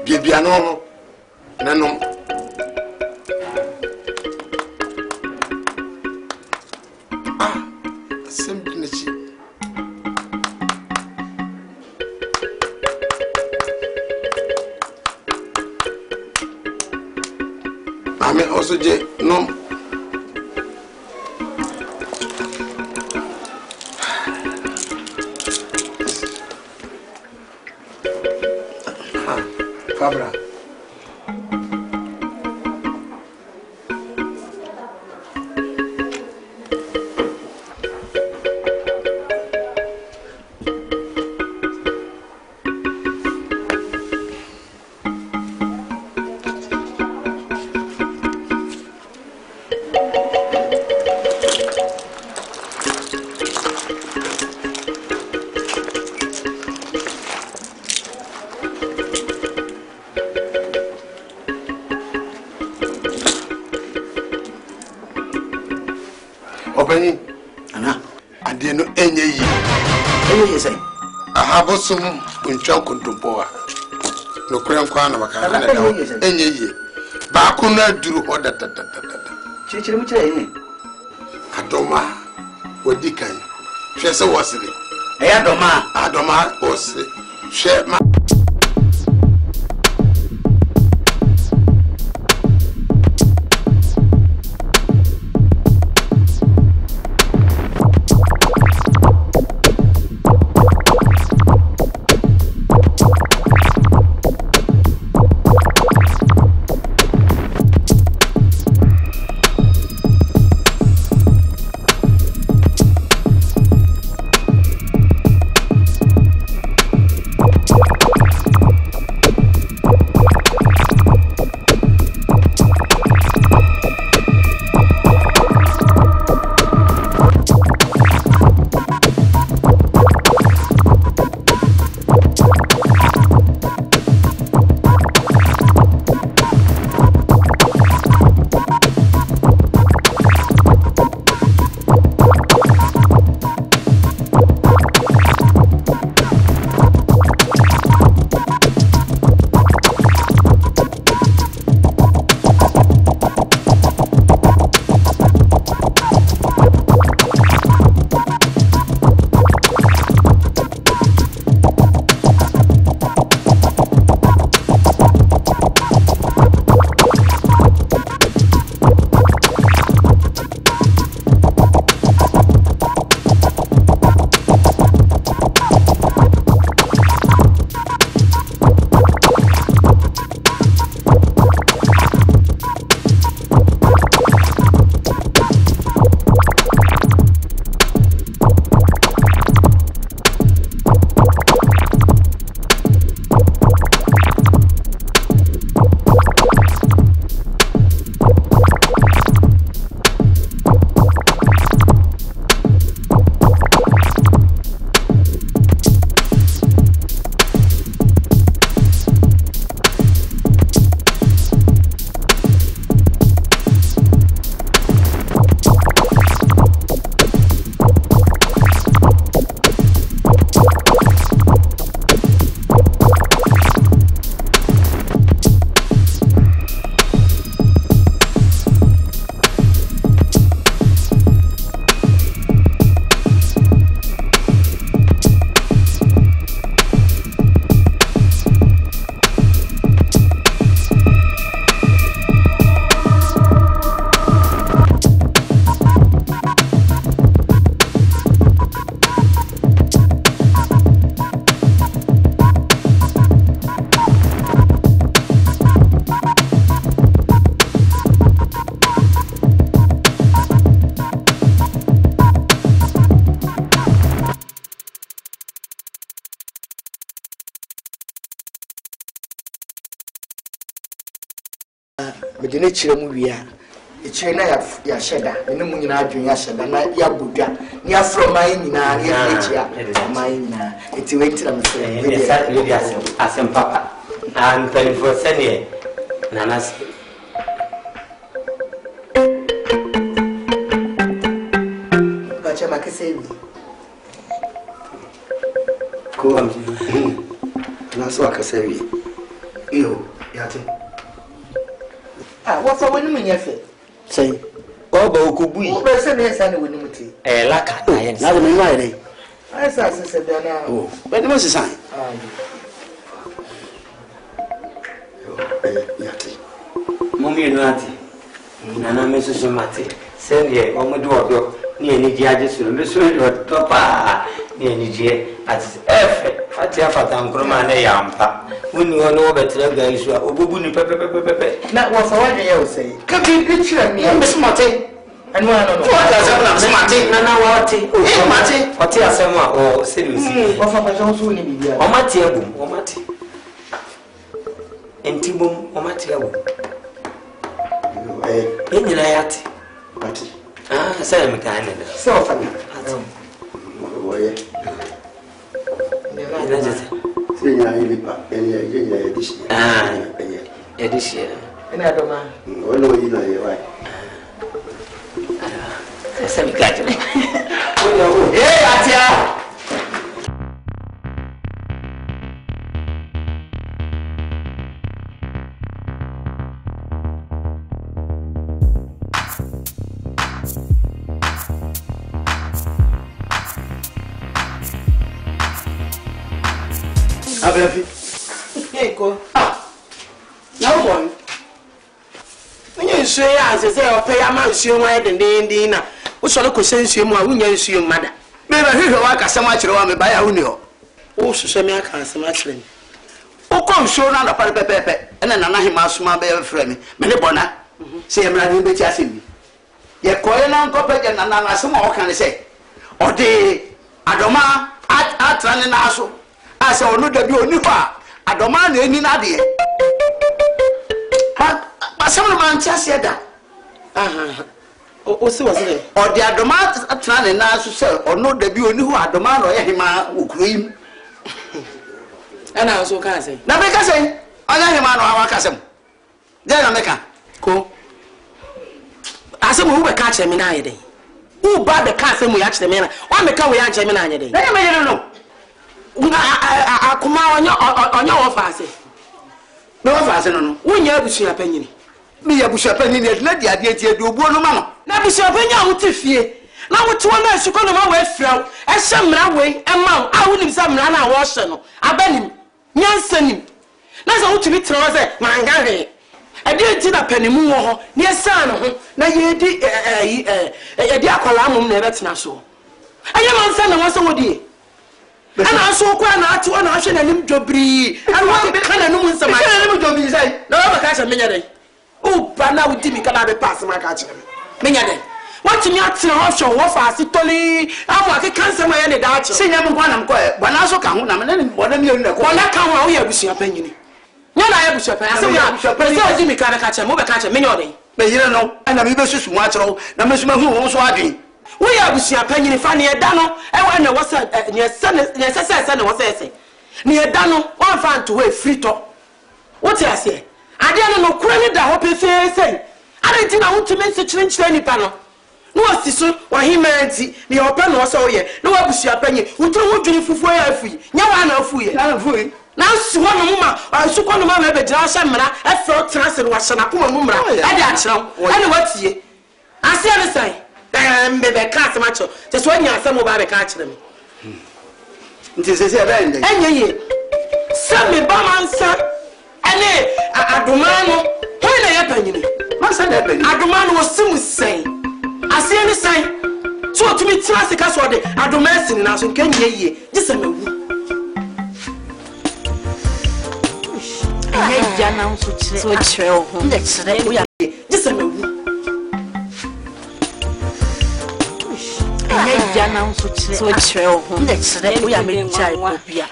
Bibiano, Nanom. Ah, simply. I mean, also, no. Fabra. Obeni ana ade no enye yi say ahabosum untwa kontompoa no kran na baka na da enye yi ba ko na duru hoda chiri mu chire yi adoma wadi kan hwe se wosire adoma wosire hwe ma medene chire mu wia chire na ya sheda ene mu nyina adwen ya sheda na ya bodwa ni afro mai nyina ni ya mai nyina eti we ntira mfre we dey asem papa and for senior nanas bacha makesebi ko am na so akasebi iyo yate wafa wani mun yafe sai baba okubui o be se ne sa ne wani muti laka na yen na wani mai dai ai sa se dana oh be ni mo se sai yate mummy no ati nana me so mate send omodu odo ni eni ji aje suru me so do topa ni eni ji ati efe Atia fatan kurma ne yampa. Wuni wono betre ga isu obubu ni pepe. Na wo fa wadwe ye wo sei. Ka bi chira mi. Mo smate. Anu ano no. What does that smate? Na wati. O mate. Wati asema o serious. Wo fa pa so ni bibia. O mate egum, o mate. Entibum o mate egum. Enyina yate. Mate. Say me kan ne. So fa ni. Oye. Ina jete. Senya ile pa, enya edishi. Edishi. Ina do ma. Wala wali na ye wai. Say me kan ne. Atia. Abrafi. Eko. Now one. When you say as I say, pay a man, see why the day na. Who shall go send you more when you see your mother? Maybe I work as so much around me by a unio. Oh, so me I can't so much. O come show na da pepe and then na him asuma be frame me ne bona say emra ni be tiase bi ye koye na nkope je na asuma o kan say o de adoma atrane na aso ase onu da bi oni kwa adoma na eni na de ba sama man tiase da o se was there o de adoma atrane na aso say onu da bi oni hu adoma na o ye hima okuroyim and I also can't say. Na meka say, anya hima no awaka sem. Je na meka. Ko. Asem wo be ka che me na ye den. Wo ba be ka asem ya che me na. Wa me ka wo ya che me na ye den. Na me yere no. Akuma onya wo fa ase. Me wo fa ase no no. Wo nya abusua panyini. Me ya busua panyini na di ade tie do obuo no ma no. Na abusua panya wo te fie. Na wo to na suko no ma wo afira. E hye mra we e ma a wo nim sa mra na wo hye no. Abanim. Nyansanim. Na so wutumi tira se mangare. E de ti na panimu wo ho. Ne san no ho. Na ye di e di akwala amum na e betena so. Aye man san na wo so wodi. Ana so kwa na ati na ahwe na nim dwobri. Ana wo be kana num nsama. Kana nim dwobri sai. Na wo be ka che menya den. O ba na wudi mi kana be pass ma ka che me. Menya den. What me atira ho hwe wo fa ase toli. Amu ake kansa ma ye ne da ache. Senya mu kwa na mko e. Bwana so ka ho na me na bona mi na ko. Bona ka ho a wo ya busua panyini. Nya na ya busua pan. Ase ya. Pese odi mi kana ka che mo be ka che menya odin. Me yire no. Ana mi be susu mu atro na me suma hu wo so adwen. Wo ya busua panyini fa ne da no. E wa na wo sa ne se na wo se. Ne da no. Won fa nto we free to. What you say? Ade no kura ni da ho pese sei. Ade ti na wo tumi se chirenchire nipa no. No asiso wa himanti ni opa no so ye no wa busua panye wutro wo dwene fufuo ya afui nya wa na afui na afui na su ho no ma su ko no ma be gira hye mra afro trase no wa hye na koma mu mra ade a kyerɛw ane watie ase ane sai mbebe ka asema cho te so anya asem ba be ka kyerɛ me nti se se ba ndɛ enye ye se me ba mansa ane adoma no ho na ya panyini mansa na panyini adoma no wo simu sai ase ni sai so tumi tira sika so de adomasi na so kenye yie gise mewu enye ya na so kire o ho nde kire o ya gise mewu enye ya na so kire o ho nde kire o ya me chai kopia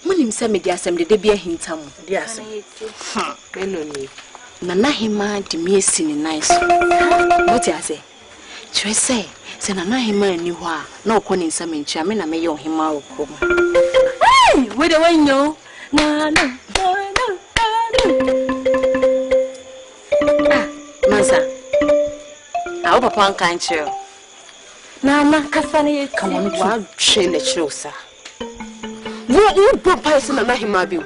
munim se me di asem de bia hinta mu di asem menoni Nana hima di mi esi ni nice. What you say? Chwe say, se nana hima ni ho a na okọ ni nsam ntia me na me ye ohima okọ. Hey, we the one no. Na. Mansa. Awo papa nkan chiro. Na kasa na ye come on wa hwe na chiro sa. Wo bo pa esi nana hima bi.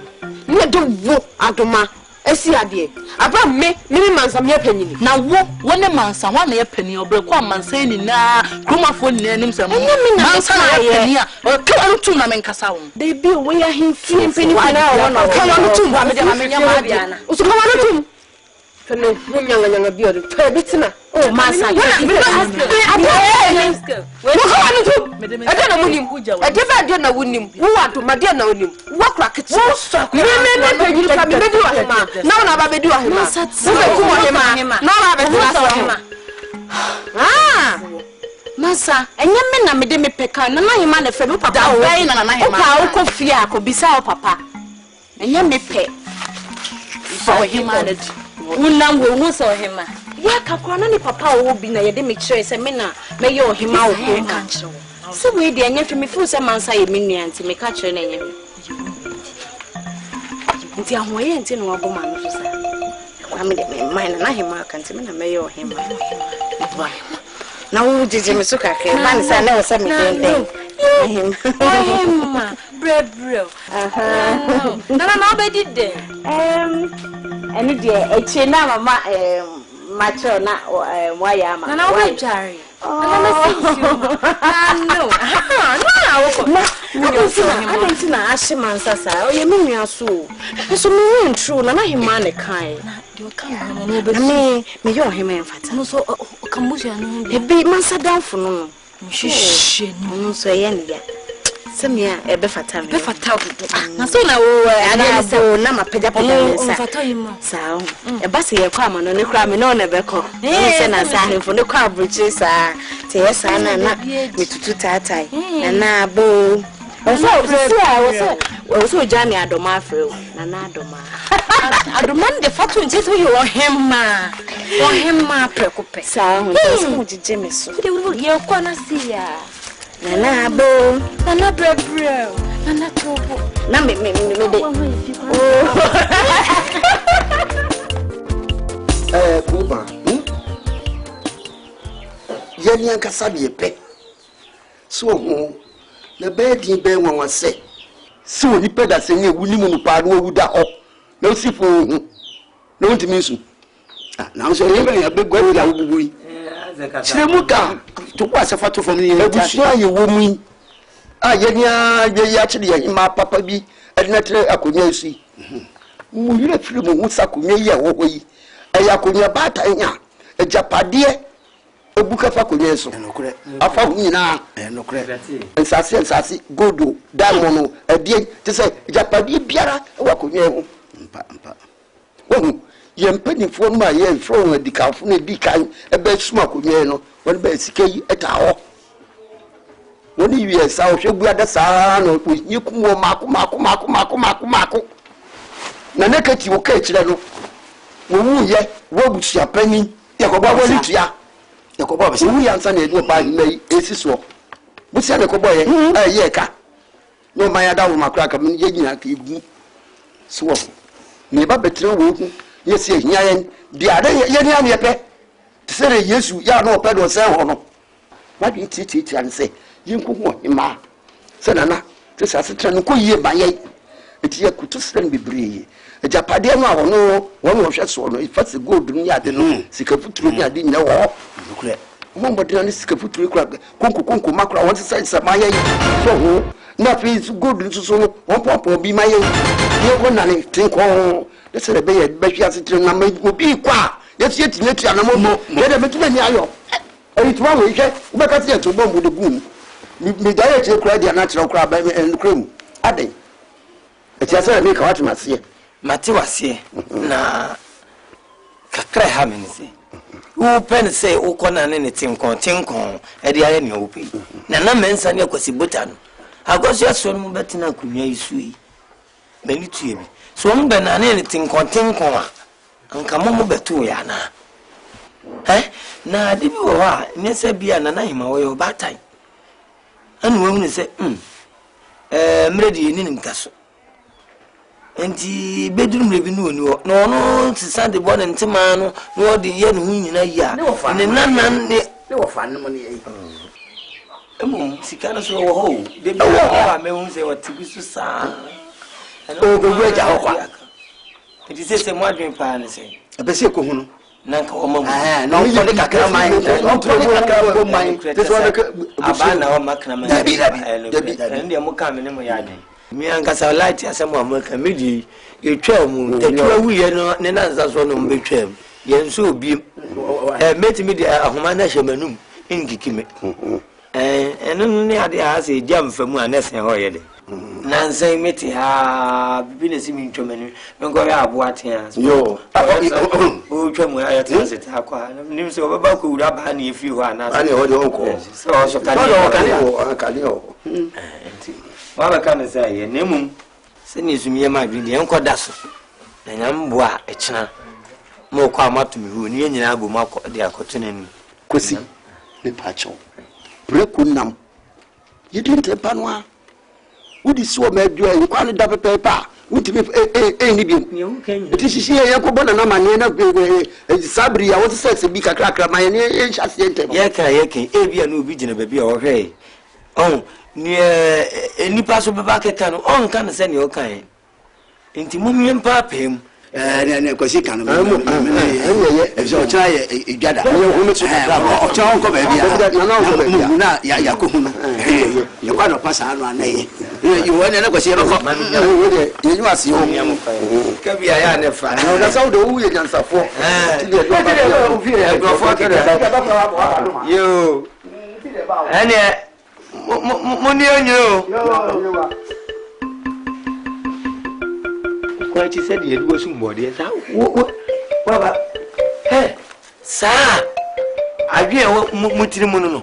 Ne do wo adoma. Esi ade aba me mansa me panyini na wo ne mansa wa na ye pani obre kwa mansa ni na kromafo ni anim sam mansa na ye pani a ka anu tu na me nkasa wo dey be we ya himfi pani na wo na ka anu tu ba me de amenya ma bia na usu ka anu tu Fene nyanga biyo to bitina. Oh masa. Ade na wunim. Ade ba ade na wunim. Wo wato made na wunim. Wo kra kete. Me pegi ka me bedi ohema. Na ba bedi ohema. Wo be ku ohema. Na ba bedi ohema. Ah. Masa, enye me na me de me peka na na hima na fe me papa wo. Na hima. Oka wo fia ko bisa wo papa. Enye me pe. So hima na di. Unam wo so hima. Ya kakra na ni papa wo bi na ye de me kire se me na me ye ohima wo ko kan kire wo. Se we de enye fe me fu se mansa ye me nua nti me ka kire na enye. Nti ahoye nti no wabo ma no so sa. Kwa me de me man na hima kan nti me na me ye ohima. Na wo jeje me so kakra man sa na wo sa me den. Ohima brebro. Aha. Na obedi de. Eni de eche na mama macho na waya ma. Na wo jare. Na me see you. No. No wo ko. I don't na ahye mansasa. Oye me nua so. So me ntru na hima ne kan. De o kan no no be. Me yo hima enfata. No so kambuja no. E be mansa danfo no. Shishye no so ye ne ya. Semia e be fata me. Be fata na so na wo ana so na mapega pega nsa. Fata yima. Sao. E ba se ye kwa ma no ne kra me no na be ko. Se na sa ahemfo ne kwa abruchi sa. Te ye sa na mitutu tatai. Na bo. So jani adoma afre na adoma. Adoma de fatu nti so ye ohemma. Ohemma prekope. Saa ho so mo jije me so. Ye kwa na sia. Na bo, na brebre. Na tobo. Na me de. Kuba. Ye ni anka sabe pe. So ho na bedi be nwanwa se. Si oni peda se nye wuni mu pa no wuda ho. Na osifo hu. Na ontimi nsu. Na so ye be ya be gwa ya wubuyi. Chiremuka to kwa se fato fam ni ebusu aye wo mu ye nia ye ya chiri ye ma papa bi edina tre akonya esi mu yire firi mu hu sakonya ye wo ho yi ya akonya bata nya ejapade ebuka fa konya so afa hu nyina nsase godo diamond edie te se ejapade biara wa konya hu mpa wo ye mpanifo no ma ye fro adikafo na dikan ebe suma konye no won ba sikeyi eta ho woni wi esa o hwebu ada saa no yikum wo mako na nekati wo ka kire no wo wu ye wo busia pani yakoba wo litua yakoba be wu ya nsa na edu pa mai esiso busia ne kobo ye ye ka no maya da wo makra ka ye nyina ka igu so ne ba betre wo hu yes ye nyayen di ade ye ni am ye pe tsere Yesu ya no pe do se ho no wa bi titi an se yinku ho ima se nana te sa se tran ko ye ba ye eti ye kutu sren bibreye ejapade no ho no wo no hwe so no ifase gold ni ade no sika futuro ni ade nyina wo nokure mo mbodina ni sika futuro kura konko makura won se sa ma ye so ho na fi gold nso no won pompo bi ma ye ye ko na ni tinko let's say be hia sitre na me obi kwa yes yet netu na mo ye de metuma ni ayo e tuma we hwe we ka tie to bombu de gum mi da ye che kura dia na tire kura ba en krem aden e tia say me ka watu masie mate wasie na kakra ha me nse wo pen say wo kona ne tinkon e de aye ne wo pe na mensa ne akwasi bota no agoso so no betina kunwa isu yi mani tuye bi so mo be na ne tinkon a anka mo betu ya na na de bi wo ha ne se bia na hima wo yo batai anu wo ne se mredi ni nkaso enti bedrum rebi no oni wo no no sisande bo ne ntima no no de ye no hu nyina ya ne nanan ne wo fa no ne yi sikana so wo ho de bi wo me hu se wo tibi so sa o go gwe ja ho kwa enti se mo adwen pa ne se abese ko hu no nanka o mamu no ko de kakra mai no to de kakra ko mai te so de abana o makna mai dabi ndi mo ka me ne mo ya de mi ankasa light asemo amaka medi etwa mu tetwa wuye no ne nanza so no mbetwa yen so bi metimi de ahoma na hyemanum ngikime eno ne ade a se jam famu anesen ho ye de nansen meti ha bibi na simi ntwamani ngo ya aboatea yo o twamu ya tase ta kwa nim se obaba ko wura ba na efi ho ana ani ho de onko so kani ho baba kan se ye nemum se ni sumiye ma bi de enko daso na nyambo a echina mo kwa matumi hu ni nyina abu mako de akoto nani kosi me pacho breku nam yidinte panwa wudi so ma adua en kwa ne da pepepa wutimi ni bi ti sisi ye ko bona na mane na sabri ya wote sex bi kakra ma ye ne hyase ntem ye kan bia na obi gina ba bia wo hwe ni nipa so beba keka no kan se ne o kan enti mumye mpa pem ne kwasi kan no e so cha ye idwada o me so o cha on ko ba bia ya ko hunu ye kwa no pasa no anaye you want na kwasi ba ko ye nyu ase o ka bia ya ne fa na sa do wu ye nyansafo ti de do fo ke yo ene mo ni onyo kwa chi said ye do sumbode sa baba sa adwe mutiri mu no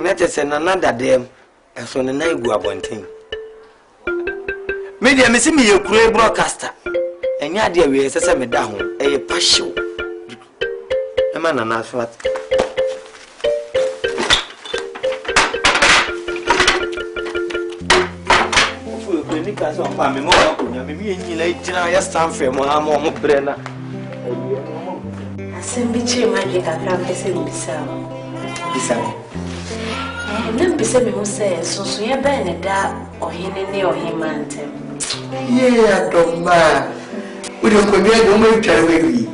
na tese na nada dem eso ne na igu abonten media me simi ye kuro broadcaster enya de we sese me da ho eye pashiw e ma na asfat nika so pa me mo ko nya me nyila ijina ya stanfe mo ha mo brena asembi chema je kakra pese mbisa na mbisa me ho se so ye ba ne da ohene ne ohimantem ye adomba uri ko me do mo tware we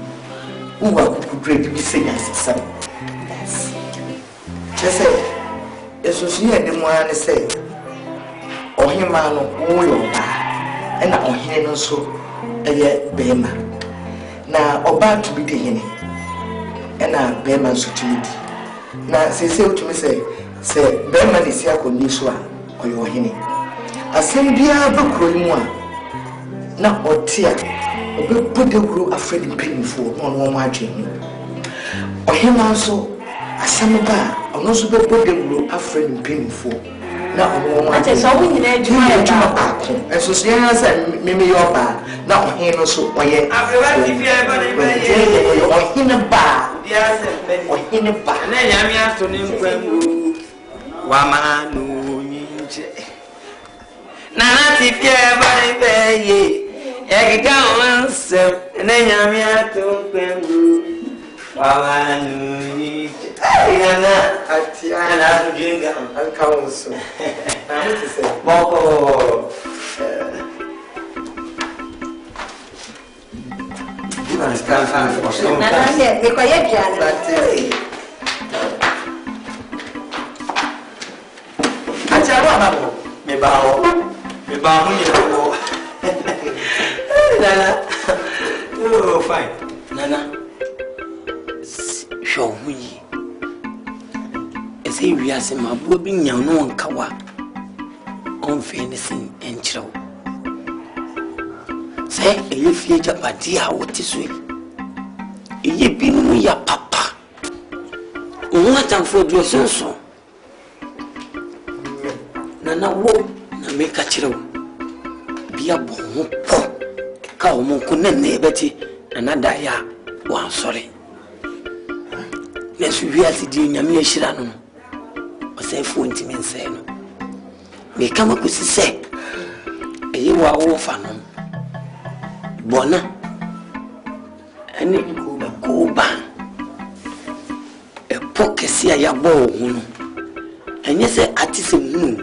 uwa ku break bi se nya sesa chese eso so ye de mo ane se ohima no wo yo ba na ohene no so eye bema na oba to bi de hene na bema so timidi na sese utumi se bema ni sia ko ni so a oyo ohene asem bia ba kuro mu a na otia obe pode kuro afredi pinfo no no adwene ohema so asem ba ono so be pode kuro afredi pinfo na ono ate so wo nyina adwuma akọ eso so yan sa meme yo ba na ohene no so oye afrewa tv e ba ne ba ye ohene ba dia se be ohene ba na nyame ato ne nkwangu wa ma no nyinche na tv e ba ne ba ye e ga onse na nyame ato nkwangu wa ma no nyinche yana atia ana jinga alkawo so amete se boko divan skan na ne ko ye biana atia ro amabo me ba ho ni ko nana oh fine nana show me ese wiase mabuo bi nya no nkawa onfe ne sin enchrew se eye fie japadi a wote so eye bi no ya papa o atamfo bi osonso nana wo na me ka chrew bia bo ho po ka o mo ko nene beti nana da ya wa sorry nesu wiase di nyame ahira no se fonti men se no me kama kusi se eyi wa wo fa no bona ani kuba e pokesi ya bo hu no enye se atise hu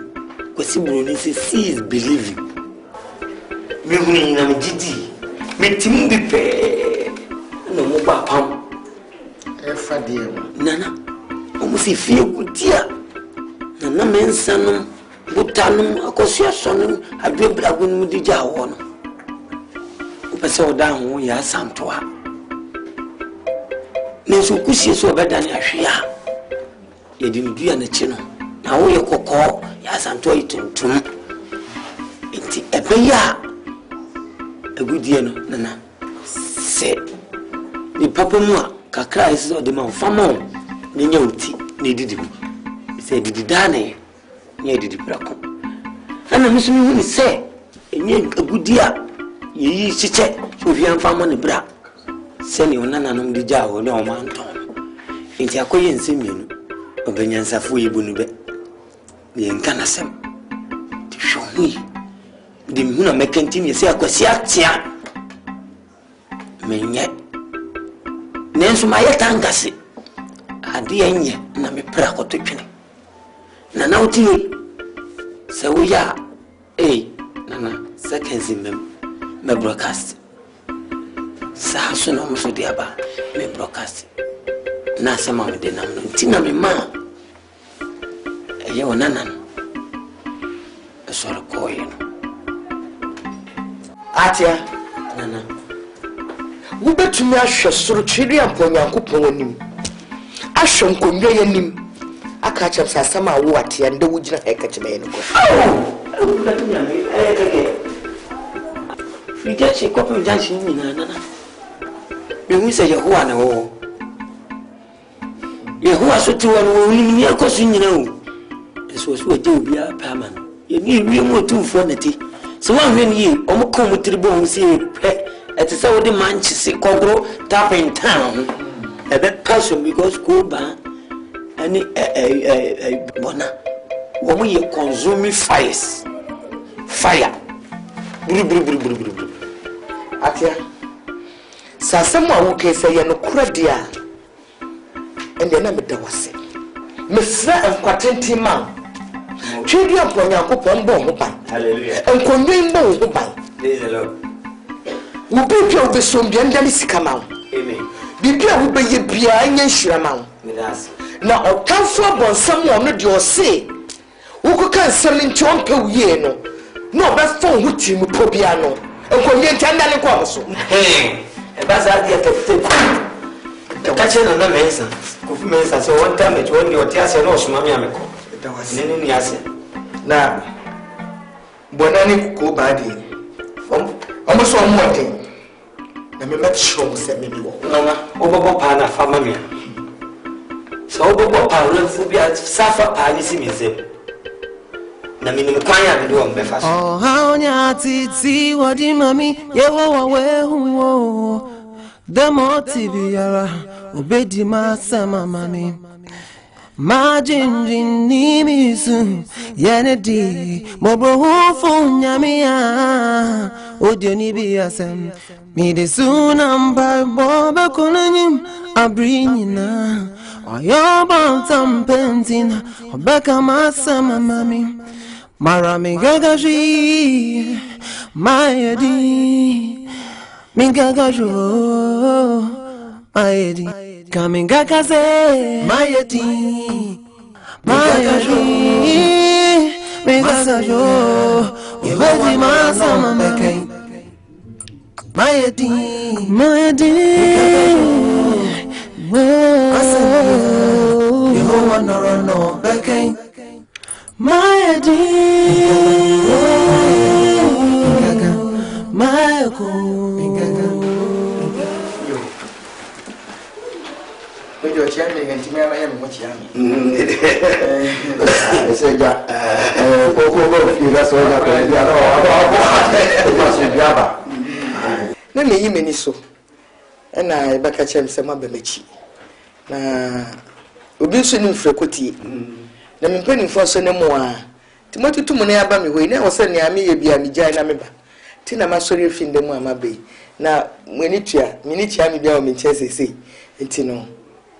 kwesi broni se is believing me hu ni na me didi me tim bi pe no mo ba pam e fa de nana o mo se fie kutia na mensano butano akosia sono adwe blago no dija wo no pese o da ho ya santo a nenso kusie so obeda ne ahwea ye di ndu ya na chi no na wo ye kokko ya santo ituntum enti ebeya agudie no nana se ni papa mu a kakra isi o de ma famo ne nya uti ne didi mu se didi dane ne didi brako ana misumi hu ni se enye agudia yi chiche so fi anfamo ne bra se ne onana no de ja ho ne o man ton enti akoye nsemienu obenyansafo yibunu be ye nkana sem ti shoni de mihuna mekantini se akwasi atia menye nenso maye tangase ade enye na me pra ko twene na na uti se wo ya nana seconds me broadcast sa so no so dia ba me broadcast na sama me de nam no tina me ma eye onana no so ro ko ye no atia nana wo betumi ahwe soro twiri ampo nyankopon anim ahwe nkonwa yanim aka chem sasama wo atia nda wo gina heka cheme no ko Fija che ko pe janshi ni nana me hu se Yehowa na wo Yehowa so ti wo ni ko su nyina o so de obi a pa man ye ni wi mo tumfo na ti so wan hwe ni o mo ko mo tribo mo se pe eti se wo de manchi se kogro tap in town ebe passion because ko ba ani bona wo mo ye consume fire buru atia sasemu a wo ke se ye no kura dia ende na me da wase me fra enkwatenti man twidi ampo nyankopon bo ho ban hallelujah enkonwen bo ho ban praise the lord wo be pia wo be sombia ndani sikama amen bibia wo be ye bia anya nhirama na otamfo bonsam no de o se wo ko kan sam nchon pe wiye no no be fon hu ti mu pobia no enkonwen tanda ne kwa so e ba za dia tete kache na mensa kufu mensa so one time it one your tiase no suma mi ameko nene ni ase na bonani ko ba di omo so mo de na me met show se me bi wo mama obobo pa na fama mi so obobo pa lo fu bia safa pa ni si mi se na mi no kwanya bi do mbe fa so oh how nya titi wodi mami Yehowa we hu the motiviara obedi masama mami majinjin ni misu yenedi mobro hu nyamia odioni biasem mi de sunamba boba kunanyim abrinyina oyoba tampentina obeka masama mami marami gagaji mayedi mingagajo mayedi kamingakaze mayedi mingagajo yebedi masama meke mayedi Yehowa no beke mayedi Wewe chani ngantimia maya mmochi yangu. Seja koko figa soja kwa ndia no na me yi meni so na ebaka chem se ma bemechi na obi so ni mfrekotie na me mpani mfo so ne mo a timatutu mo na ya ba me hoi na wo se ne ame ye bia me jai na me ba ti na ma sori fi ndem amabe na mweni tua mini tia me bia o me chesese enti no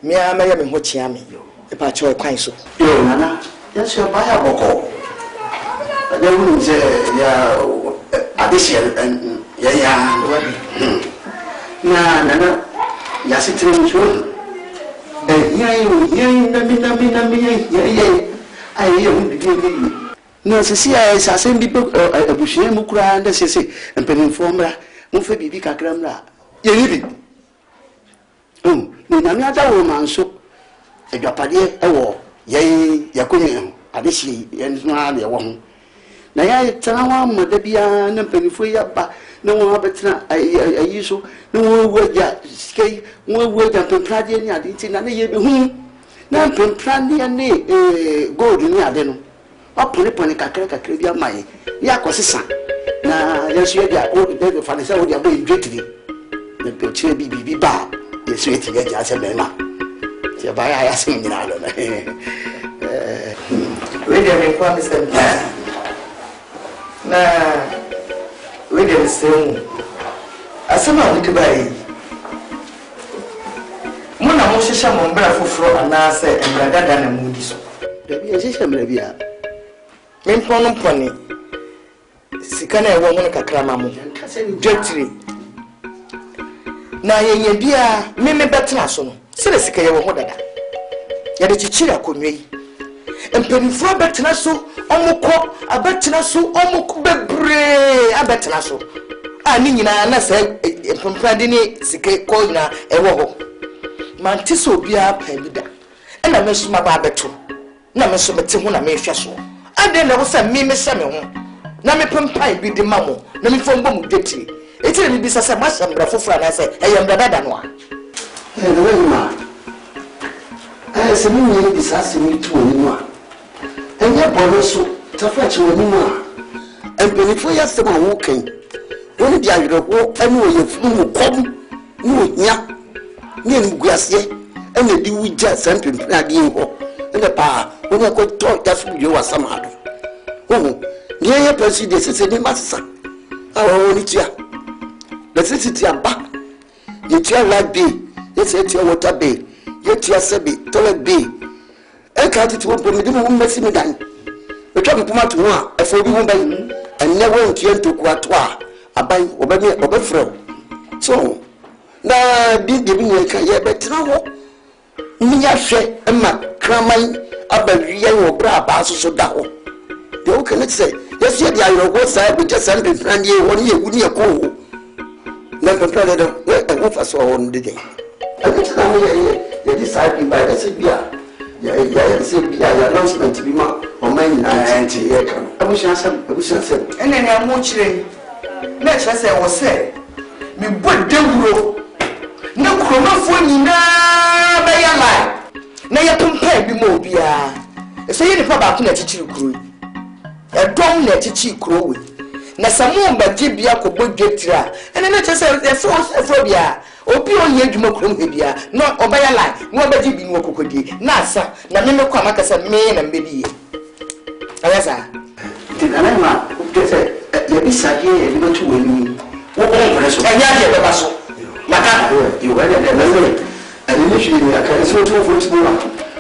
me ama ya me ho chia me e pa cho kwan so yo nana ya so ba ya boko ya wu je ya adisi ya na nana ya sitin so ya na mi ya ai yo na sisi ya sa sem bi abushie mu kura nda sisi empenin formra mo fe bibi kakra mra ye ni bi ni na mi ada wo man so adwapade ewo ye yakonye ade hye ye nso ale wo ho na ya tena wa moda bia na mpanifo ya ba na wo abetena ayi so na wo waja skei wo waja pemprade ni ade ti na ye be hu na pemprade ni gold ni ade no opone kakra bia mai ya kosesa na yesu ya o de fanisa o dia bo indwetiri na peche bibi ba yesu eti ya ja se mena ti ba ya se nyina lo na we dey me kwa Mr. na we dey say asema we dey bai muna mo hyehyɛ mo mbra foforo anaasɛ mbra dada na mu di so da bi hyehyɛ mbra bia mempono mpone sika na ewo ho kakra ma mo dwetire na yenye bia meme betena so no sele sika ye wo ho dada ya de chichira konwe yi empenifo betena so omukọ abetena so omukọ bebre abetena so ani nyina na se empemprade ni sika ko nyina ewo ho manti so bia pa bida na me so ma ba beto na me so mete ho na me hwe so ade na wo se meme se me ho na me pempai bi de mamo na me fombo mu dwetire eti na bibisa se ma shambra fofura na se eyambra dada no a no we ma se mu ni bisa se mi tu oni no a enye bono so tafa che oni no a empenifo ya se ma wo kan woni dia yero ho anu oye funu mu kom ni onya ni nguase ene di wuja sampempra ade ho ene pa woni ko to ya fu yo wasamado ho ni ye president se ni masasa awo ni tia the city aba ye tia lagbe ye tia water bay ye tia sebe toilet bay e ka titi wo bomi di mo mesi mi dan e twa mpoma to ho a e fo bi ho ban enne wo ntie ntoku ato a aban obefrɛ so na bi de bi nye ka ye betra ho ni ya hwɛ ma kraman abawiye wo bra ba so da ho de o kan say yes ye dia yo go say be just send plan ye won ye gu ni e ko na plan de e wo fa so won de I get na ye decide by the CBA ya CBA ya announcement bi ma o man na anti ye kan abusan sem ene ne amu chire na chire say wo say me bodde wuro na kromafo nyina ba ya lai na ye pempa bi mo bia e so ye ne pa ba ko na chichiri kuro edom na chichi kuro we na samu mbagye bia ko bodwetira ene na chire say efro bia obi onye adwuma krom hebia no obaya lai no obagye bi no kokodi na asa na me kwa makasa me na mbedi ye ayasa tinana ma ukese ya bisaje ye bi to wani wo ko ngore so anya ye beba so maka you were there memory and initially me aka so to for to no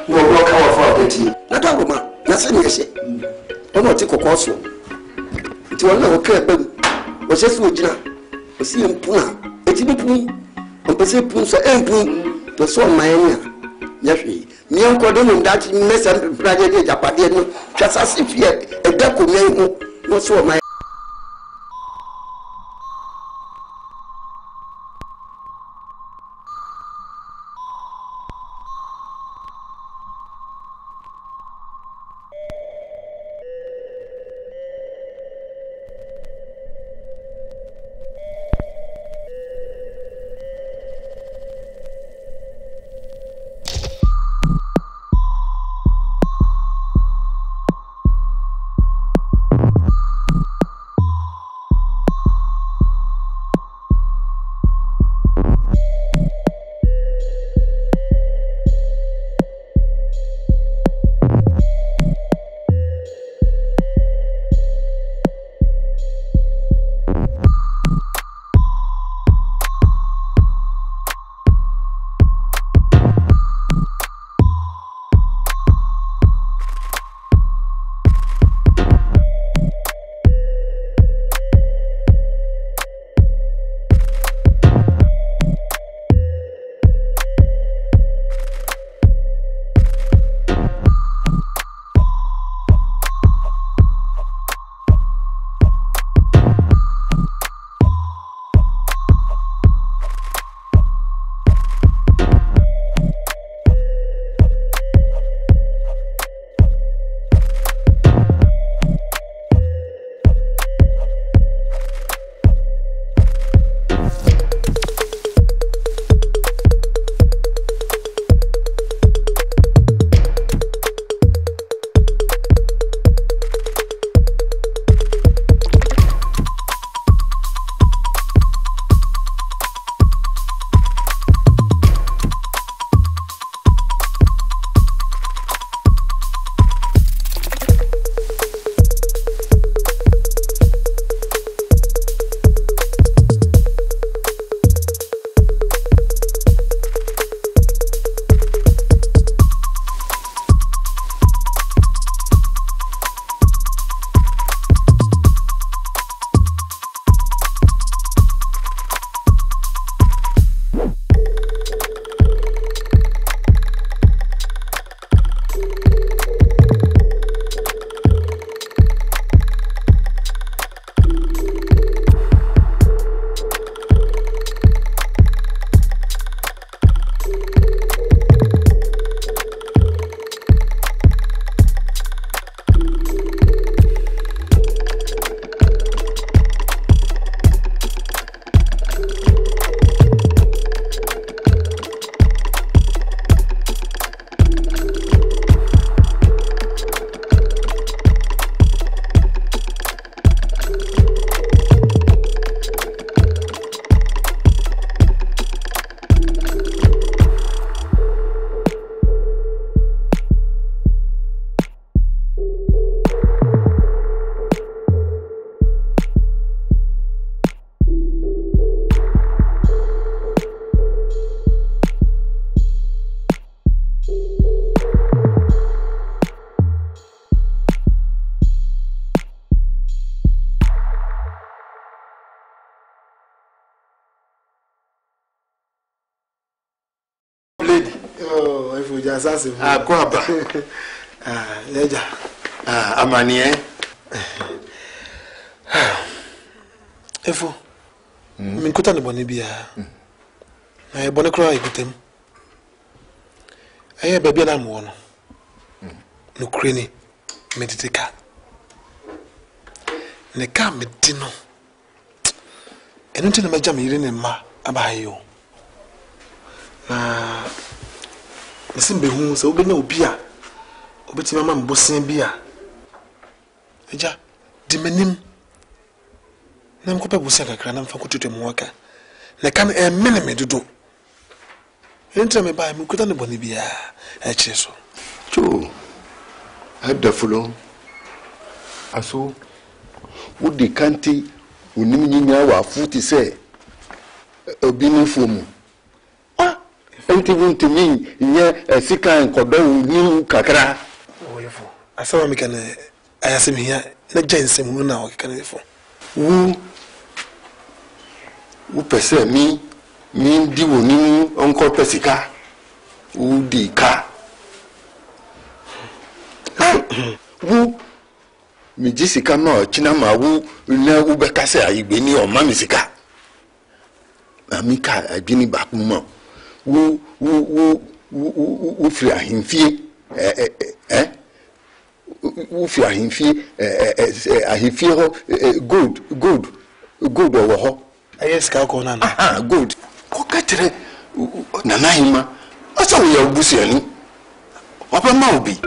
go ka wa for peti na to ma na se ne ye ono ti kokoso ti wona ho ka bam wo se so gina o si mpuna eti bi pu Pese punso empun to so mayanya yahwe mi enkodo no ndati mesa praje de japade no twasa sifie eda komia hu no so may Oja sase. Kwaba. Leja. Amanie. Efo. Minkuta ne boni bia. Na e boni kra ikutem. Aye bebia na mo no. No kreni meditika. Ne ka medino. Enu tene maja me yire ne ma abayo. Na mesin behu se obenya obi a obeti mama mbosen bi a. Eja di menim. Na mkope busia kakra na mfa kotutu mu waka. Na kan mene me dodo. Enter me ba me kuta ne boni bia e cheso. Cho. Adafulo. Aso. Wudi kanti unim nyinya wa futi se obi ni fomu. Enti wuntimi nye sika nkodo unim kakra. Oyefo. Asawa mi kan ayasem hia na jensem mu na o kan efo. Wo pese mi ndi woni onko pesika wo di ka wo mi jisika ma china ma wo na wo beka se ayigbe ni o ma mi sika amika adwini ba ku ma wo firi ahimfie wo firi ahimfie ho good over ho. Yes, kako na. Good. Ko katere nana hima. Asa wo ya obusu ani. Opa ma obi.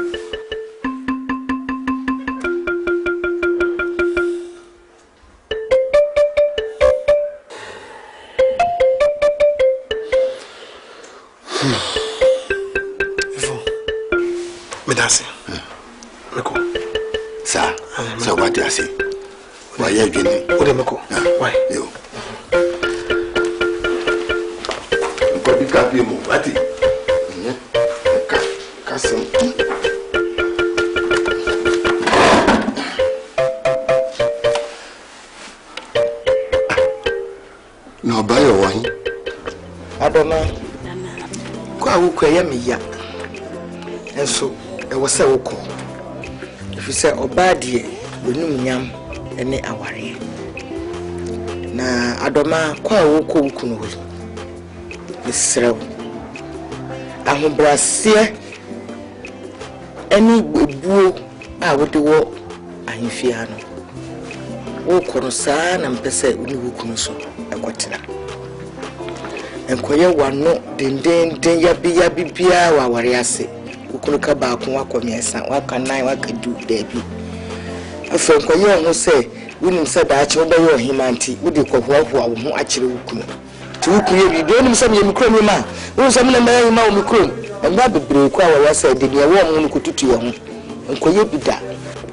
Ifo. Medasi. Meko. Sa what you say? Why you doing? Ode meko. Why? Yo. Kapi mo ati kasem no bayo wahi Adoma kwa wukwa ya meya enso e wo se wukọ ifi se obadie onum nyam ene aware na Adoma kwa wukọ wukunu ho Israel ahobrasie ani gbebuo a wode wo ahemfia no wo kono saa na mpese oni wukunu so ekotena enkoye wano denden ya bibia wa ware ase wukunu ka ba ko wakomiesa wakanan wakadu dabi afa enkoye ho se wonim se daache wo bayo himanti wode kohoahoa wo ho akire wukunu tukuye bibi onim sam ye mikro mi ma wo sam na ma ma wo mikro amba bebre kwa wa wasa de ne wo mu kututu ye ho enkoye bida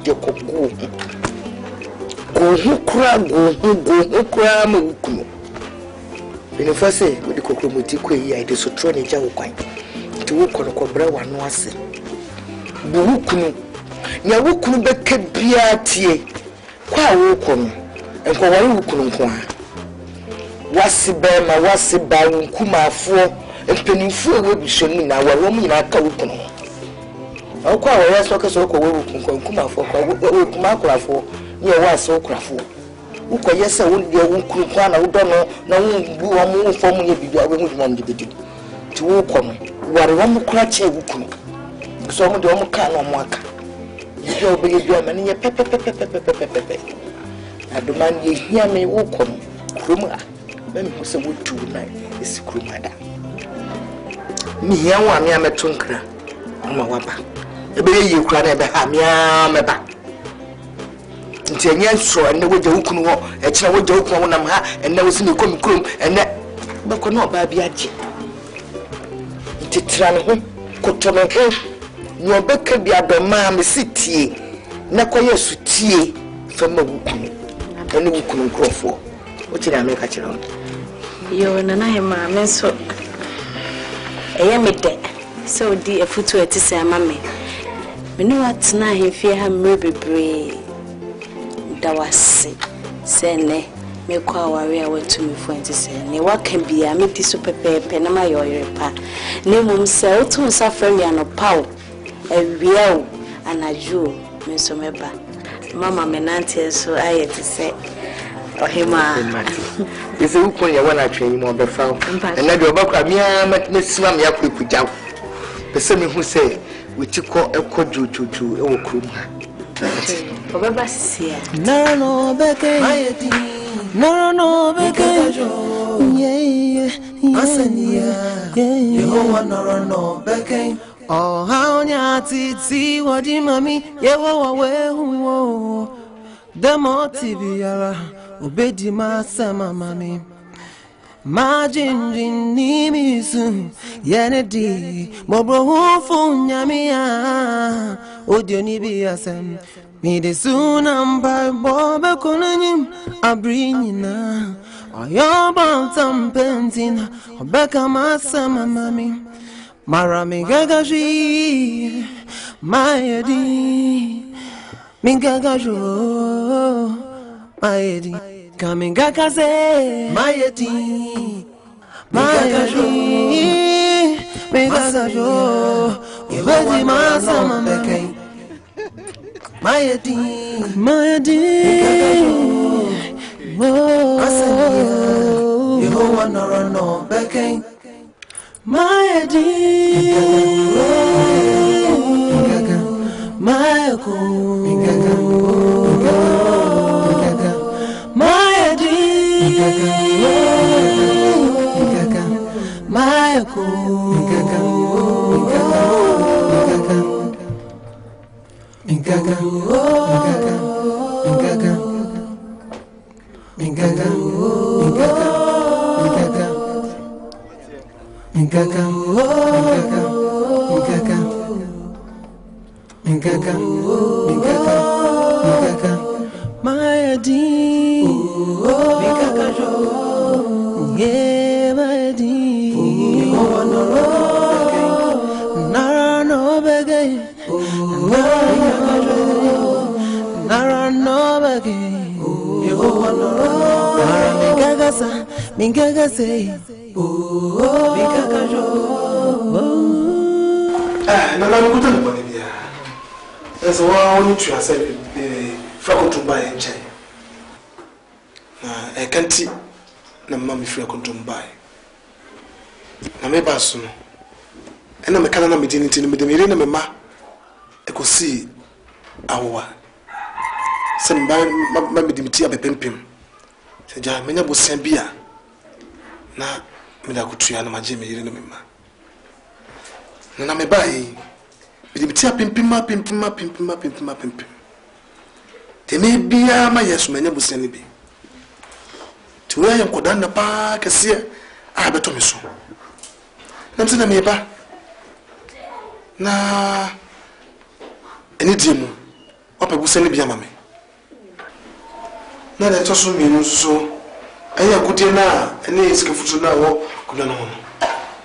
de kogo go kura ma wukunu bene fase wo de kokro moti ko yi ai de so tro ne ja wo kwan ti wo kono ko bra wa no ase bu wukunu nya wukunu be ka bia tie kwa wo kono enko wari wukunu nko a wasiba nkumafo empenifo we bisoni na wo mu nyina ka wukunu akwa wo yaso ka so ko we nkumafo ko we kumakurafo ni e wase okurafo uko yesa wo de wukunu kwa na wo dono na wo bu wo mu fo mu ye bidu awe hu dum am dibedu ti wo ko no ware wo mu kura che wukunu so mu de wo mu ka no mu aka ye obeye bia ma ni ye pepepepepepepepe aduman ye hia me wo ko no krum a Memi hose wotu na esikrumada. Mi hia wa me ametonkra. Ama waba. Ebe ye kura na ebe ha me ameba. Nti enye so ene woja wukunu ho, e kira woja wukunu ho nam ha, ene wo sine komi krom, ene be ko na oba bia age. Nti tira ne ho, kotono ho. Ni obeka bia doma me sitie. Na koye sutie fama wukunu. Ene wukunu nkrofo. Uti na America chiro. Yo na hema menso. Eye mede. So di efutu etise amame. Menu atna hemfie ha mre bebre. Dawase. Sene me kwa wari a watu me fo enti se ne waka bia me di so pepepe na ma yo yerepa ne mum se otu nsa frem ya no paw awia o anaju me so meba mama me nante so ayeti se ohima ese ukon ya wana atwen mo be fa na de obakwa mia mesima me yakukugyaw pese me hu se wetiko ekojojojo e wo krum ha obeba sia no beke no beke yeah asania Yehovah no beke oh how nya titi wadi mami Yehovah we hu the motiviara obedi masama mami Majin nimi sun yenedi mobro hu nyamia odio ni bi asem mi de sunam ba bobe kunanyim abrinyina ayoba tampentina obeka masama mami marami gagaji mayedi mingagajo mayedi coming gagaze mayedi mingagajo ibedi masama mami mayedi Yehovah no beke mayedi mayako mayedi mayako Mingaga say, oh, Mingaga Nana, good on Bolivia. There's one which I said, Franco to buy in China. I can't see the mammy Franco to buy. I may pass soon. And I'm a cannon meeting in the Mirina Mamma. I could see our some by Mammy Dimitia Pimpim. Said Jamina was Sambia. Na meda kutua na maje meyire no mema na me bai me bitia pimpima te me bia ma yesu manya busane bi te we yan kodan na pa kase a beto me so na mse na me ba na eni diemu opa busane bi ama me na le toso mi no so aya kudie na ene iske futu na wo kuna no no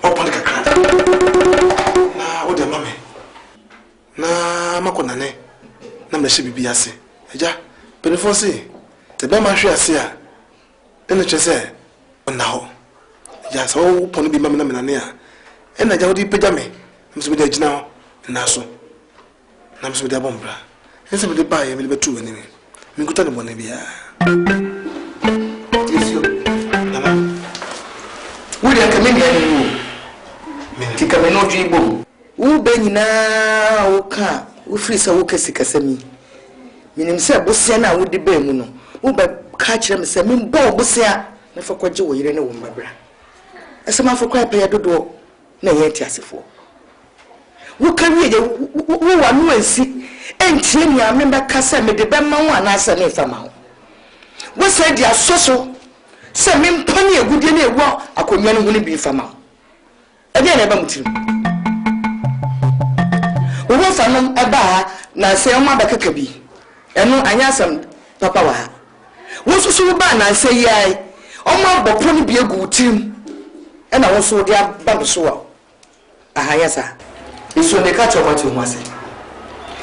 opa kakra na o de mame na makona ne na mle bibi ase eja penifo se te be ma hwe ase a ene chese ona ho eja so pon bi mame na menane a ene ja wodi pega me mso de gina ho na so na mso de bombra ense me de bae me betu wani me nkuta ne bone bia Wudi akameni ani ti kameno dwibo wo benyina wo ka wo frisa wo kasikasami minim se bosia na wo de ba mu no wo ba ka kire me se me bo bosia na fa kwaje wo yire ne wo mbabra asema fa kwa pa dodo na ye ti asefo wo ka wiye wo wa no ansi entie ni amemba kasa me de ba ma wo anasa na fa ma wo wo se dia soso se me mpani egudie na ewo akonwa no hunu bi fama e dia na ba mutirim wo fa no eba na se o ma ba kaka bi eno anya sam papa wa wo susu ba na se yai o ma bopo no bi egu tirim e na wo so dia ba do so aha yasa iso ne ka choma ti ho ase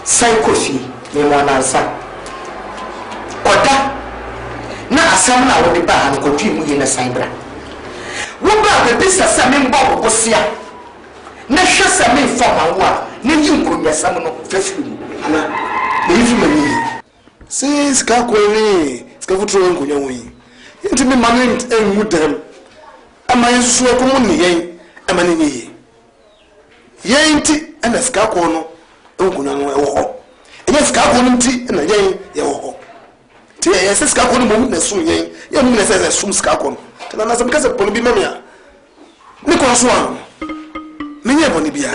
sai kofi me mo na ansa oda na asam na wo de ba an ko twi mu ye na san bra wo ba be bisa same mbo bosia na hwe same fama wo a na yi nkonya sam no fafiru mu ana me yi fi mani se ska ko ni ska futuro nkonya wo yi nti me manu enwu dem ama yesu ko mu ni yen ama ni yi yen ti ana ska ko no nkonya no wo ho enya ska ko no nti na yen ye wo ho ti ye se ska ko no mu na so yen ye mu na se sum ska ko no tana na se me ka se pon bi mamia ni ko so an me nye boni bia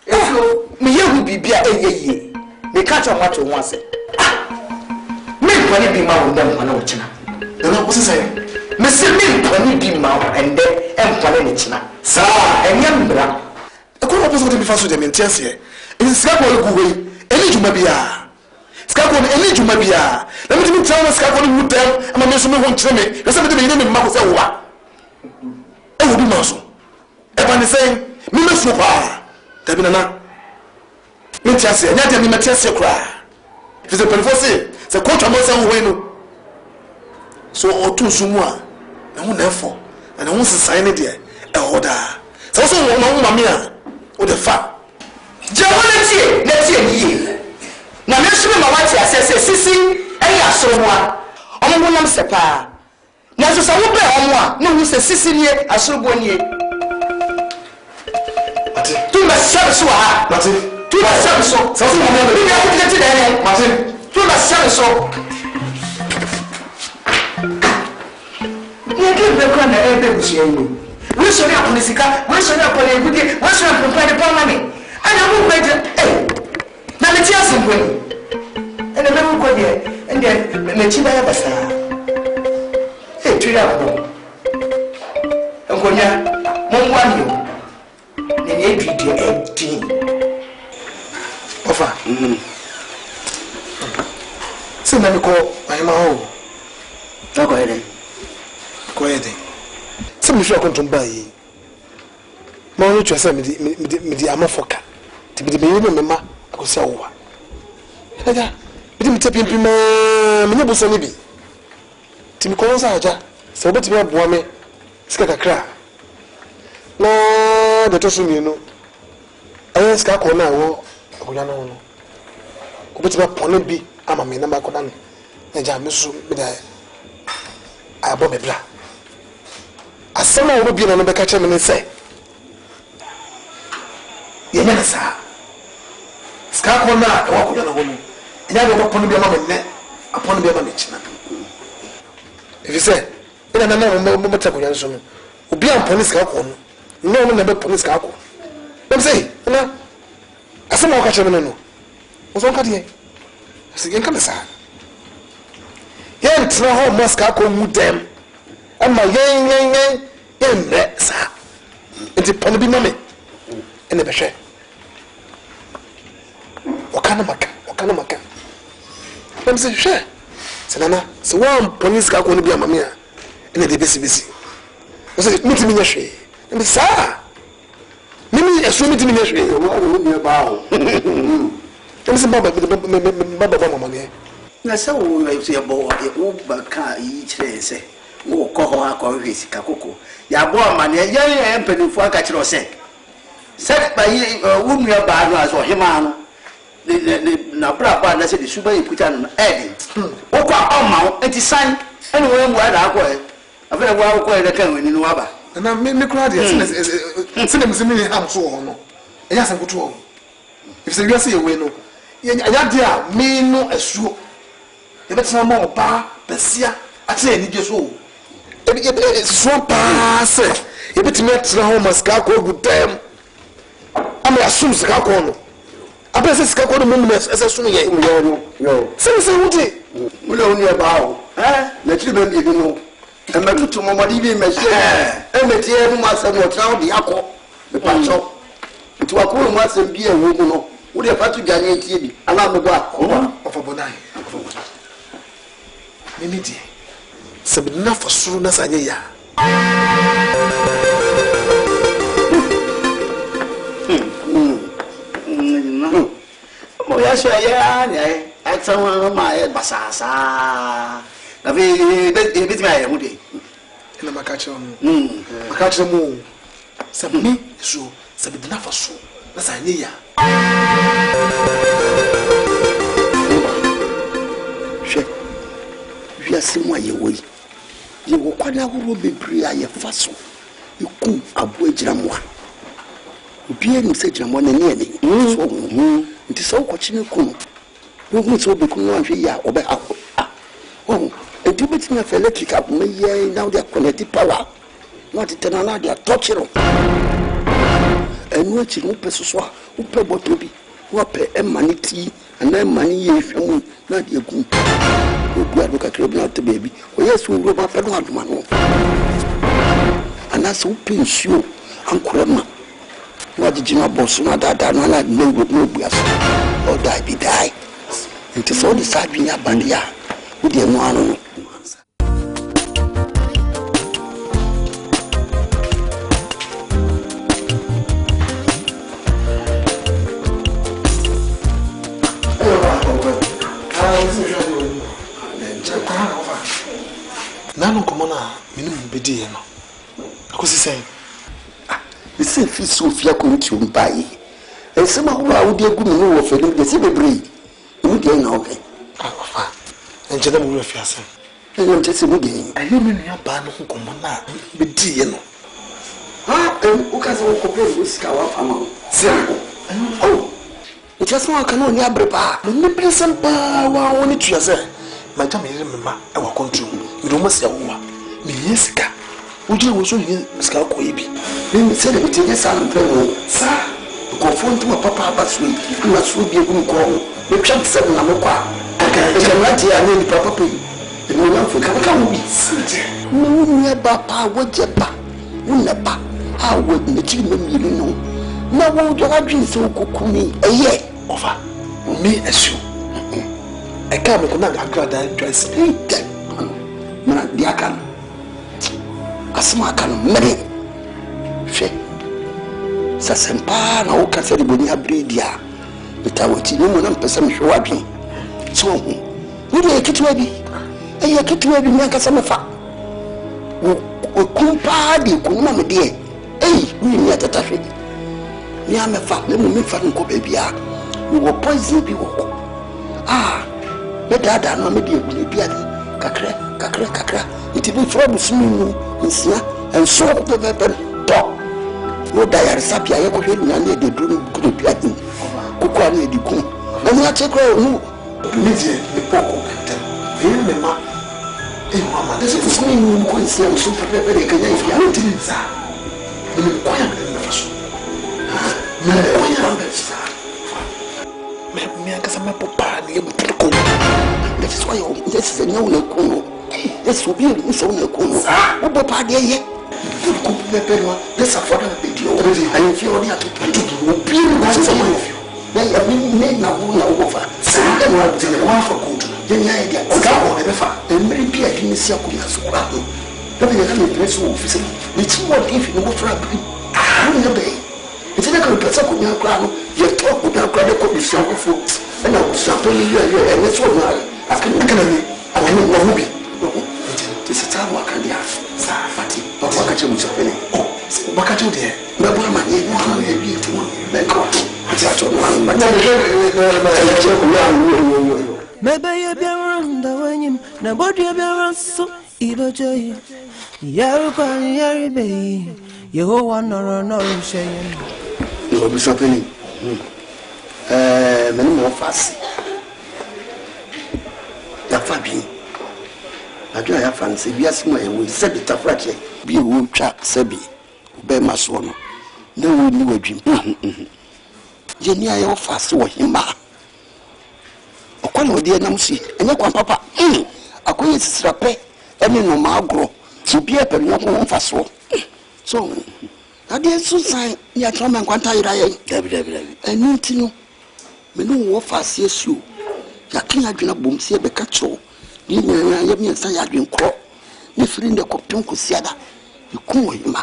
eflo me yehu bibia eyeye me ka cha mwato ho ase me poni bi ma wo ndam na wo china na ko se se me se me poni bi ma wo ende empone ne china sa enye mbra e ko no so de mi fa so de me ntiase e ska ko gu we eni juma bia ska ko eni juma bia na me timi trawo ska ko ni mutam ama me so me ho nkyere me na se me de me ni me ma ko se wo a e wo bi ma so e ba ne sen me me so pa tabi nana me ntiase nya de me ntiase kra fi se pelfo se ko twa mo se wo we no so o tu sumu a na ho na efo na ho sesan ne de e hoda so so wo ma me a o de fa Jawole tie nie. Na me so ma wati asese sisi eyi asoro mo a. Omo mo nam sepa. Na so sa wo be omo a, na hu se sisi nie asoro bo nie. Mate. Tu me sabe so ha. Mate. Tu me sabe so. So so mo me. Tu ya ku tete de. Mate. Tu me sabe so. Ye ke be ko na ebe busie ni. We so ya polisika, we so ya poligude, we so ya propane parliament. Ana mu gbeje na me tia simbo ene me mu kodie ende me chi ba ya basa tira ko enkonya mo ngwa ni ne ne edwide edi ofa se na ko ayima ho na ko ede se mi fi akontum ba yi ma onu twese me di amafoka tibidi me yimo mema akosi awowa aja bidi mi tepimpim me nyabu so ne bi timi ko nsa aja se obetimi aboa me sika kakra na de to so mi no ayi sika ko na wo akonya no no obetimi pone bi ama me na ma ko na ne aja me so me da abo me bla asema wo bi na no be ka che me ne se yenya sa ska ko na wa ko na hono ina be ko pono bi ma me apon bi ma me china if say ina na mo mata ko yanso no obi am police ka ko no no na be police ka ko dem say na asema ka cheme no o so ka die asi gen ka sa yen tra ho mas ka ko mu dem ama yen re sa enti pono bi ma me ene be hwe wakana maka nam se hwe senana se one police ka ko no bia mame a ene de besi o se mitimi nya hwe nam sa mimi esu mitimi nya hwe wo no me ba o nam se baba mama ne na se wo na se bo wo ba ka yi kire se wo ko ho akọ hwe sika koko ya bo ma ne ye mpenifu aka kire o se ba yi wo nua ba no aso hema no na bra ba na se de suba ikuta no edi wo kwa oma enti san ene wo mu ada akọ e afere wo akọ e de kan wani no aba na me kura de sene msemi ni ham so ho no eya san kuto if se wiase ye we no ya de a me no asuo ye betina ma oba besia ate ani je so so pass ye betima tra ho maska ko gudem ama asum sika ko no abese sika ko no mum na ese so ye yo se wuti mo le oni e ba o na tiri be bi no e matutu mo modi bi me se e me tie mu asem no tra o de akọ me pa so nti wa ko mu asem bi e wo mu no wo de fatu gane tie bi ala me bo akọ ofa bonai mimi die se bi na fa suru na sanye ya mo ya so ya ne ai atsawa ma e basasa Afi bit me aye mude. Na makache on. Makache mu. Sabni so, sabidina faso. Na sanye ya. Che. Wiase mu aye wo yi. Ye wo kwana horo bebre aye faso. Iku abo agiramoa. Obi enu se agiramoa na ne ne. So nti so kwachi ne ku no. Wo mu so be ku no ahwe ya obe akọ. Oh, and you bet me for electric up me yeah now they are connected power. Not it now they are touching. And what you pay so who pay botobi, who pay money tea and then money if you not your good. We are look at your not the baby. Oh yes, we go back and man. And that's who pins you and Kurema. What did you not boss not that no good no bias or die. It is all the side being a bandia. Udi mwana Nano komona minimum bedi no. Akosi sen. Ese fi Sofia ko nti mbayi. Ese ma ho a wodi egu me wo fe no de se bebre. Mu de na oke. Afa. Enjena mu refi ase. Enyo ntese mu de. Ayo me nua ba no komona bedi no. O ka se wo ko pe wo sika wa fama. Se. Oh. It just one can only abreba. Me present pa wa woni tua se. Ma jam yire me ma e wa control. Me do masia wo wa. Me yesika. Uje wo so yesika ko yibi. Me se de bitinye sa no pelo. Sa. Ko fontu ma papa abasui. Na so bi egu ko. Me twa se na me kwa. Aka je mati ya ni papa pe. Me na fo ka wo bi. Me ni ba pa wo je ba. Wo na ba. Ha wo ni ti me mi no. Na wo jo ga dwi so kokumi. Eye. Over. Me assume. I can't make a grad dress. Mana diakan. Asma kan mere. She. Sa sempa na o ka se de boni abredia. Bitawoti no mo na mpesa me hwe wadwen. So hu. Wo de kitwa bi. Eye kitwa bi nyanka se me fa. Wo kumpa de kunuma me de. Ni mi atata hwe. Ni ame fa, le mo me fa nko bebia. Wo poison bi wo. Me dada no me de egune bia de kakra it be from sunu nsia enso ko pepe to no dayar sapia ye ko hwe nya na de duru ko bia de ko kwa na de ku na che ko hu me je e poko kete me ma e mama de se sunu ko nsia so pepe de kanya ifia no tinza me ko ya me faso me ko ya me sa me akasa me popa ni e mutko. That is why this is no kuno. This will be so no kuno. Obo pa de ye. Ku pepe no. This afoda be di o. I feel only at to be no so of you. Na me na wo na wo fa. Say dem wa de wa fa ku. Dem na e dia. O ga o be fa. E meri bi a di ni sia ku na so kwa. Da be na me press wo office. Ni ti wo di fi no fra bi. No be. It's not going to pass up with your crown. You talk with your credit card, you shall go for. And I was something you and that's what I can look at me. I don't know who be. This is how I can be. Fatty, but what can you say? Oh, what can you do? But what am I here? What am I here to one? Thank God. I just don't want to. Maybe you be around the way, nobody be around so evil. Yaruka, Yaribe, Yehovah, no, shame. You will be something. Many more fast. Fabi. I do have fancy. Yes, my we said it a fraction. Be a wood trap, Sebi. Bear my swan. No one knew a dream. Jenny, I offer so him. O kwani odi na musi enye kwa papa akoye sisrape ene no magro ti bia pe no ko mfa so ade so san ya troma nkwanta ira ye dabi enu ti no me no wo fase esu ya kin adwena bom se be ka cho ni nyanya ye mi san ya adwen kro ni firi nde kopton ko siada ikun oyima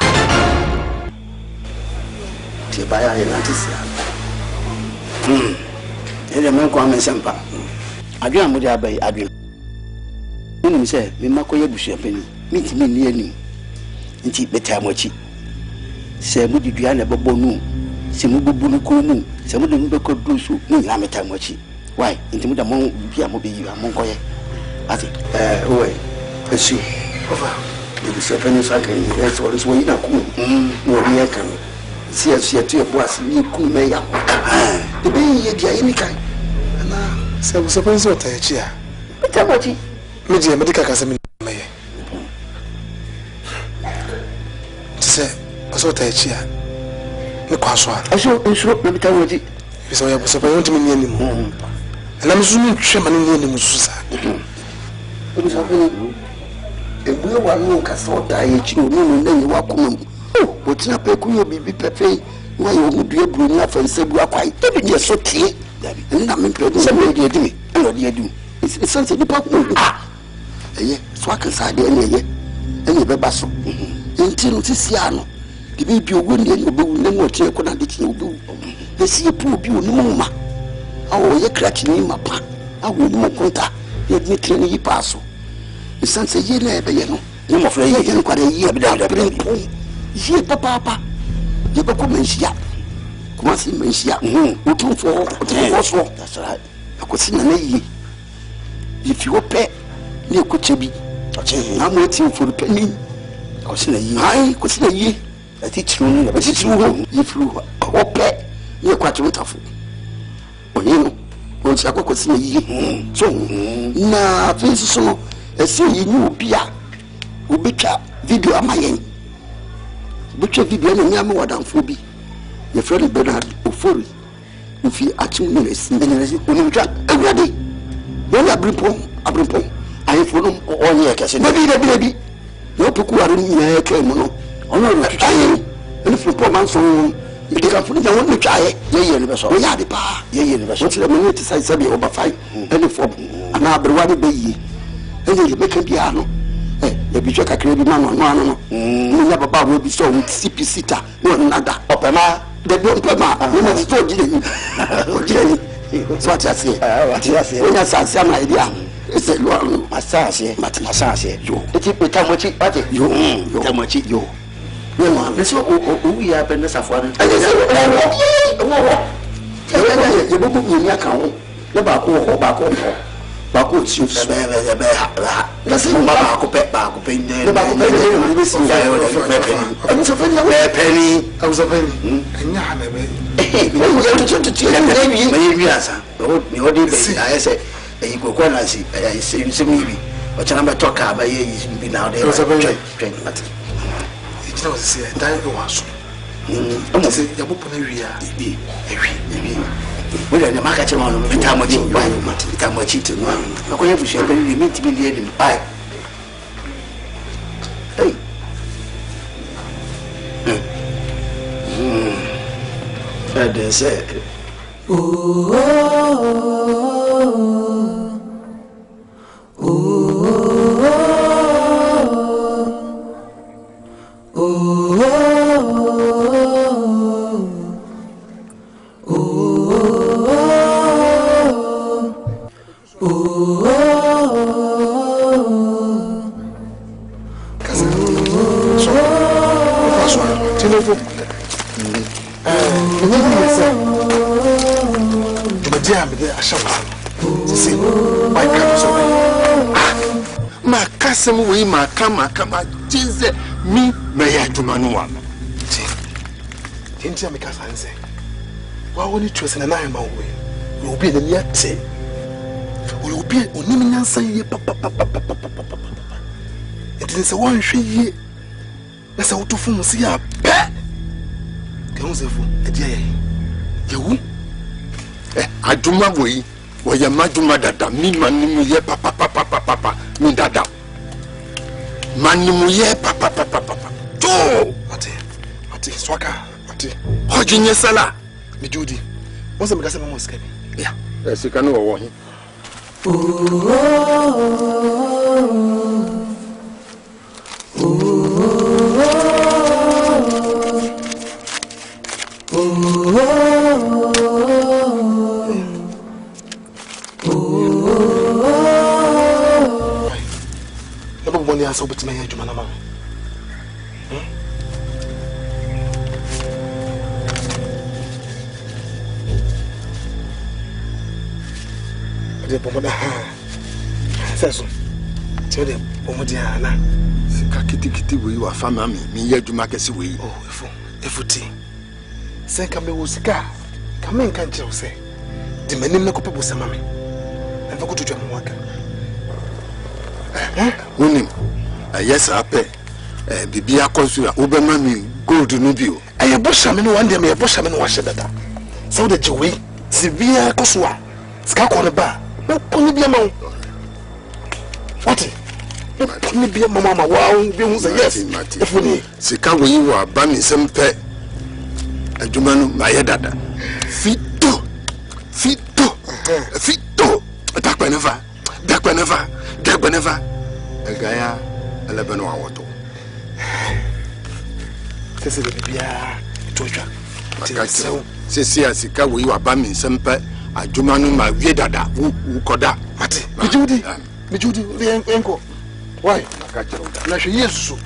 ti ba ya ye na ti sia ele men ko amen sempa adwen amudi abai adwen Unim say, me makoye busia penny, meet me near me. Inti better mochi. Say, would you be bonu? Semubu bunu, some of them could do so, no lameta mochi. Why? Into the mon be you are monkoye. I think, I see. Over. The Japanese are going to that's what is waiting. No, we can see us here to your boss. You could make up. The being yet any kind. And so, suppose what I cheer. But how much? Media medical casam. To say, I saw I cheer. The crossword. I saw in short, maybe tell what it is. I was supposed to mean anymore. And I'm assuming Sherman in the Musa. What is happening? Ebu wa no kasota ye chi onu no na wa komam o tina pe kunyo bibi pepe wa ye omu due buru ni afanse bu akwai to bi so tie ni na me pe se me de edimi e no de edu sense di pa ko eye so aka sa de ene be baso enti no tisi ano de bi ogu ndi ene obu na mo tie ko na de tie obu de si pu obi oni mo ma awo ye crack ni ma pa awo mo konta ye ni treni yi paso Sanse ye na ebe ye no ye mo fra ye kware ye da brinko ye papa ye ba ko menhia kuma si menhia utumfo so that's right akosi na ye if you pay ne ko chebi na mo ti for penny akosi na ye ai akosi na ye ati chiru ni ati chiru ye fru o pay ye kwatu mutafo onye no o ti akosi na ye so na fensi so ese yi ni obi a obetwa video amayen obetwa video na nyame wadanfo bi ye frere Bernard Ofori ofi atum ni esi onimtwa awurade ye na abrimpom ayefo no onye ekese bi no poku ware ni ya eke mu no ono ru ayi ni fupo man so de ka fu ni ja won twa ye ni be so ya de pa ye ni be so tire me ni ti sai sabi oba fai eni fo ana abrewa ni be yi ene be kan bia no ya bi twa kakra bi ma no ni ya baba wo bi so CPC ta no nada opema de bi opema ni na sto gire ni so atiase onya sanse ama idea ese lo asase asase yo eti petamochi ate yo petamochi yo no me so o ya be na safo an ye bobu ni aka ho na ba ko Bako ti be na se ma ko pe inde ba ko pe inde ni si ya yo pe ani so fe na we penny I so penny anya ha na be yo ti me bi asa ni o di be na ese e ko ko na si e se mi bi o chana be toka ba ye bi na o de train mati e ti na o se dai o waso o se ya bo na wi a bi we are the market on Pitamochi, Pitamochi to one. I could have shared you meet to be the end. Bye. Hey. That is it. Some way, my come, Jesus, me, may I do man one. Didn't you make a fancy? Why won't you trust in an iron way? You'll be the near say. You'll be on him say, papa. It is a one she. That's how to phone see a pet. Can say for a day. You? I do my way. Why you mad to mother that me, man, ye papa, me that. Manimuye papa to ati swaka ati hojinye sala mi judi wonse me kase me moska bi ya sika no wo hin don't want to answer with me, Jumanama. The Pomada says so. Tell them, Pomadiana. Kitty, we were family, me yet to make us away. Oh, if you think. Say, come in, Osaka. Come in, can't you say? The men in the couple was a mammy. And go to John Walker. Winning. Yes, I pay. Bibia Consular, Oberman, go to Nubio. I bush a man one day, may bush a man wash that. So that you wait, severe Cosua, Skak on the bar. No, only be a man. What? Only be a mamma. Wow, yes, if we Sikawa, you are banning some pet. A Jumano, my head. Fito, attack whenever, a Gaia, 11 hours. This is the Bia, Georgia. Sisia Sikawa, you are banning some pet. A Jumano, my Viedada, who coda. Mate, Judy, the uncle. Why? I should yes, so.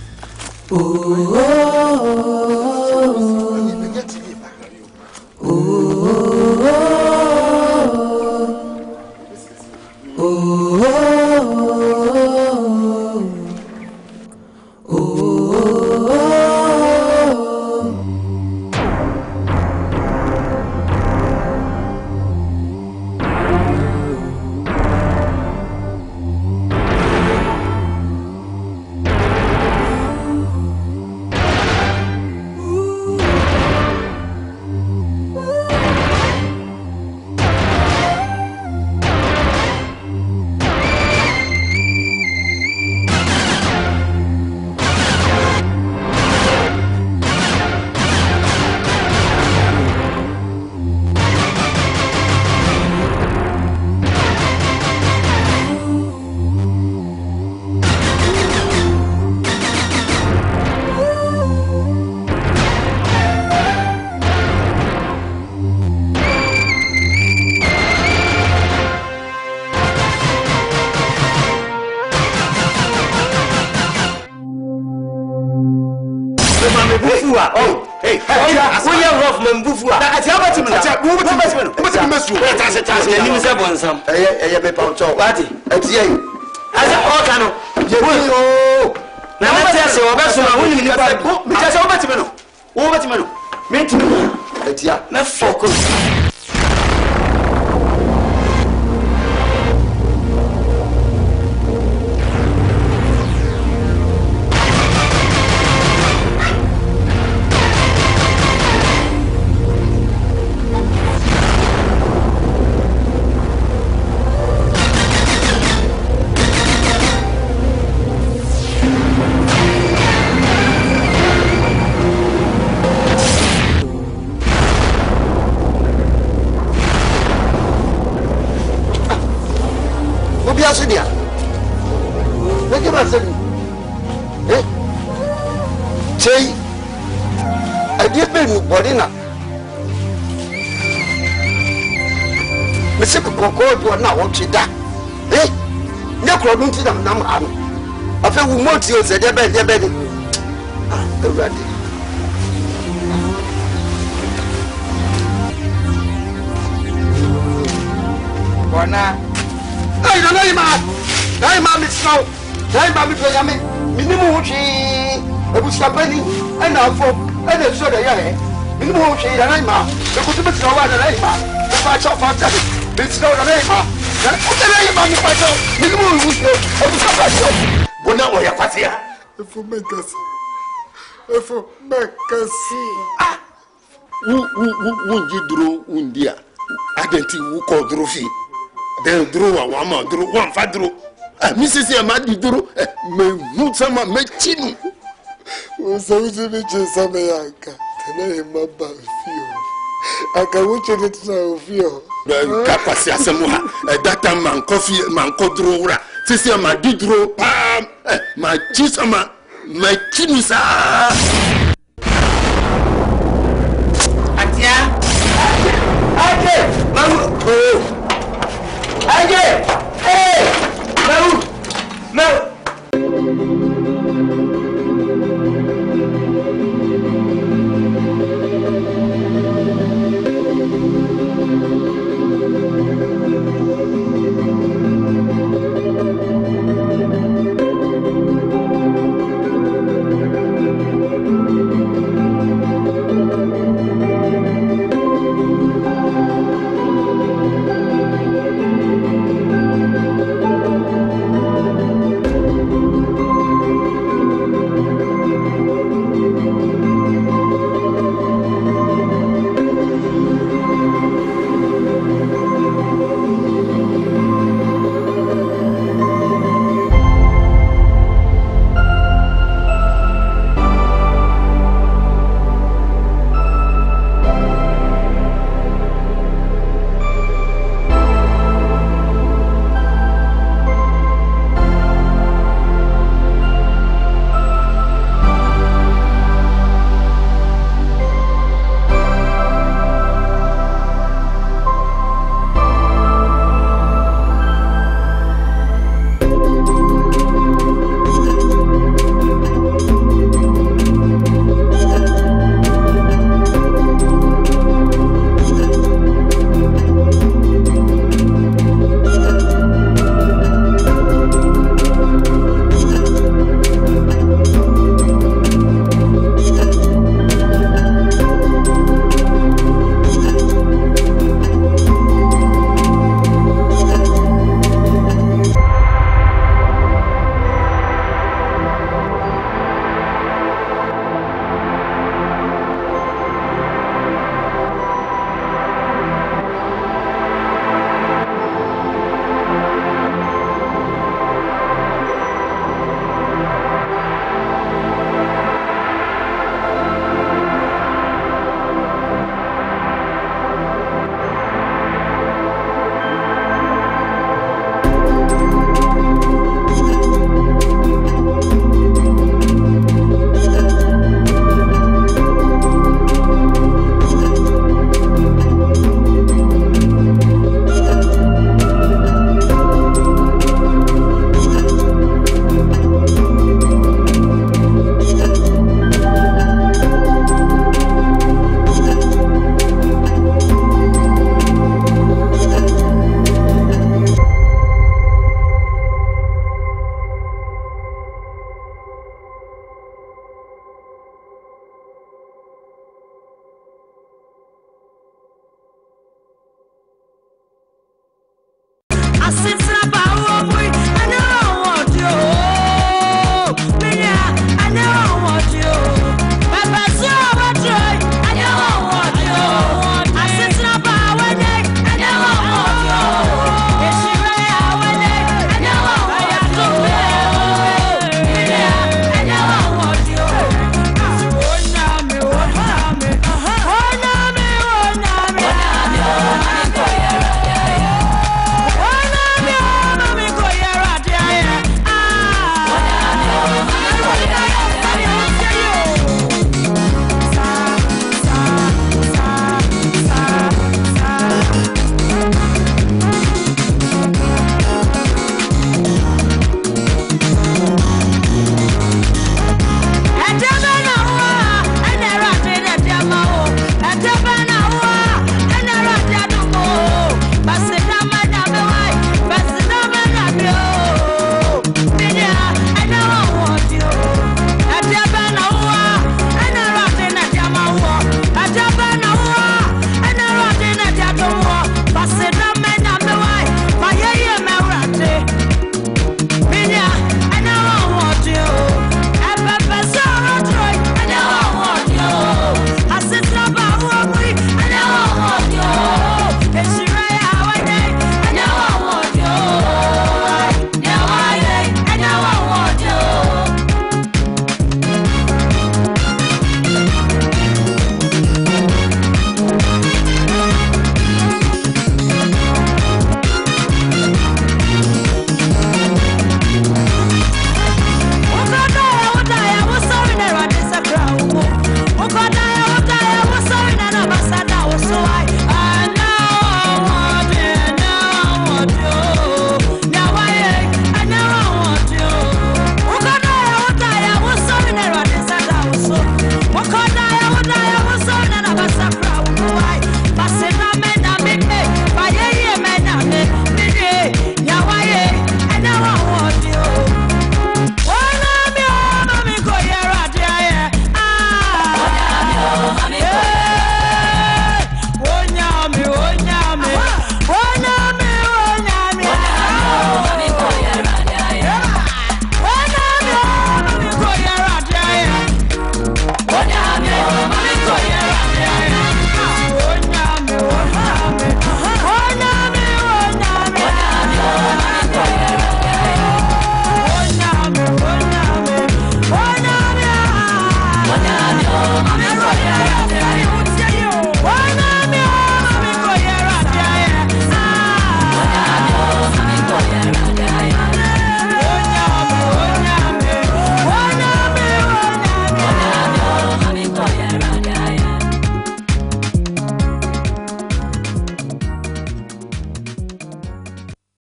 Mrs. Amadi Duro, me Mutsama, me chin. So to be Chesamayaka, today, my feel. I can watch it now, feel. Capacia Samoa, that time man coffee, man codrora, Sissy Amadi Duro, my chisama, my chinisa. Atia, hey, no.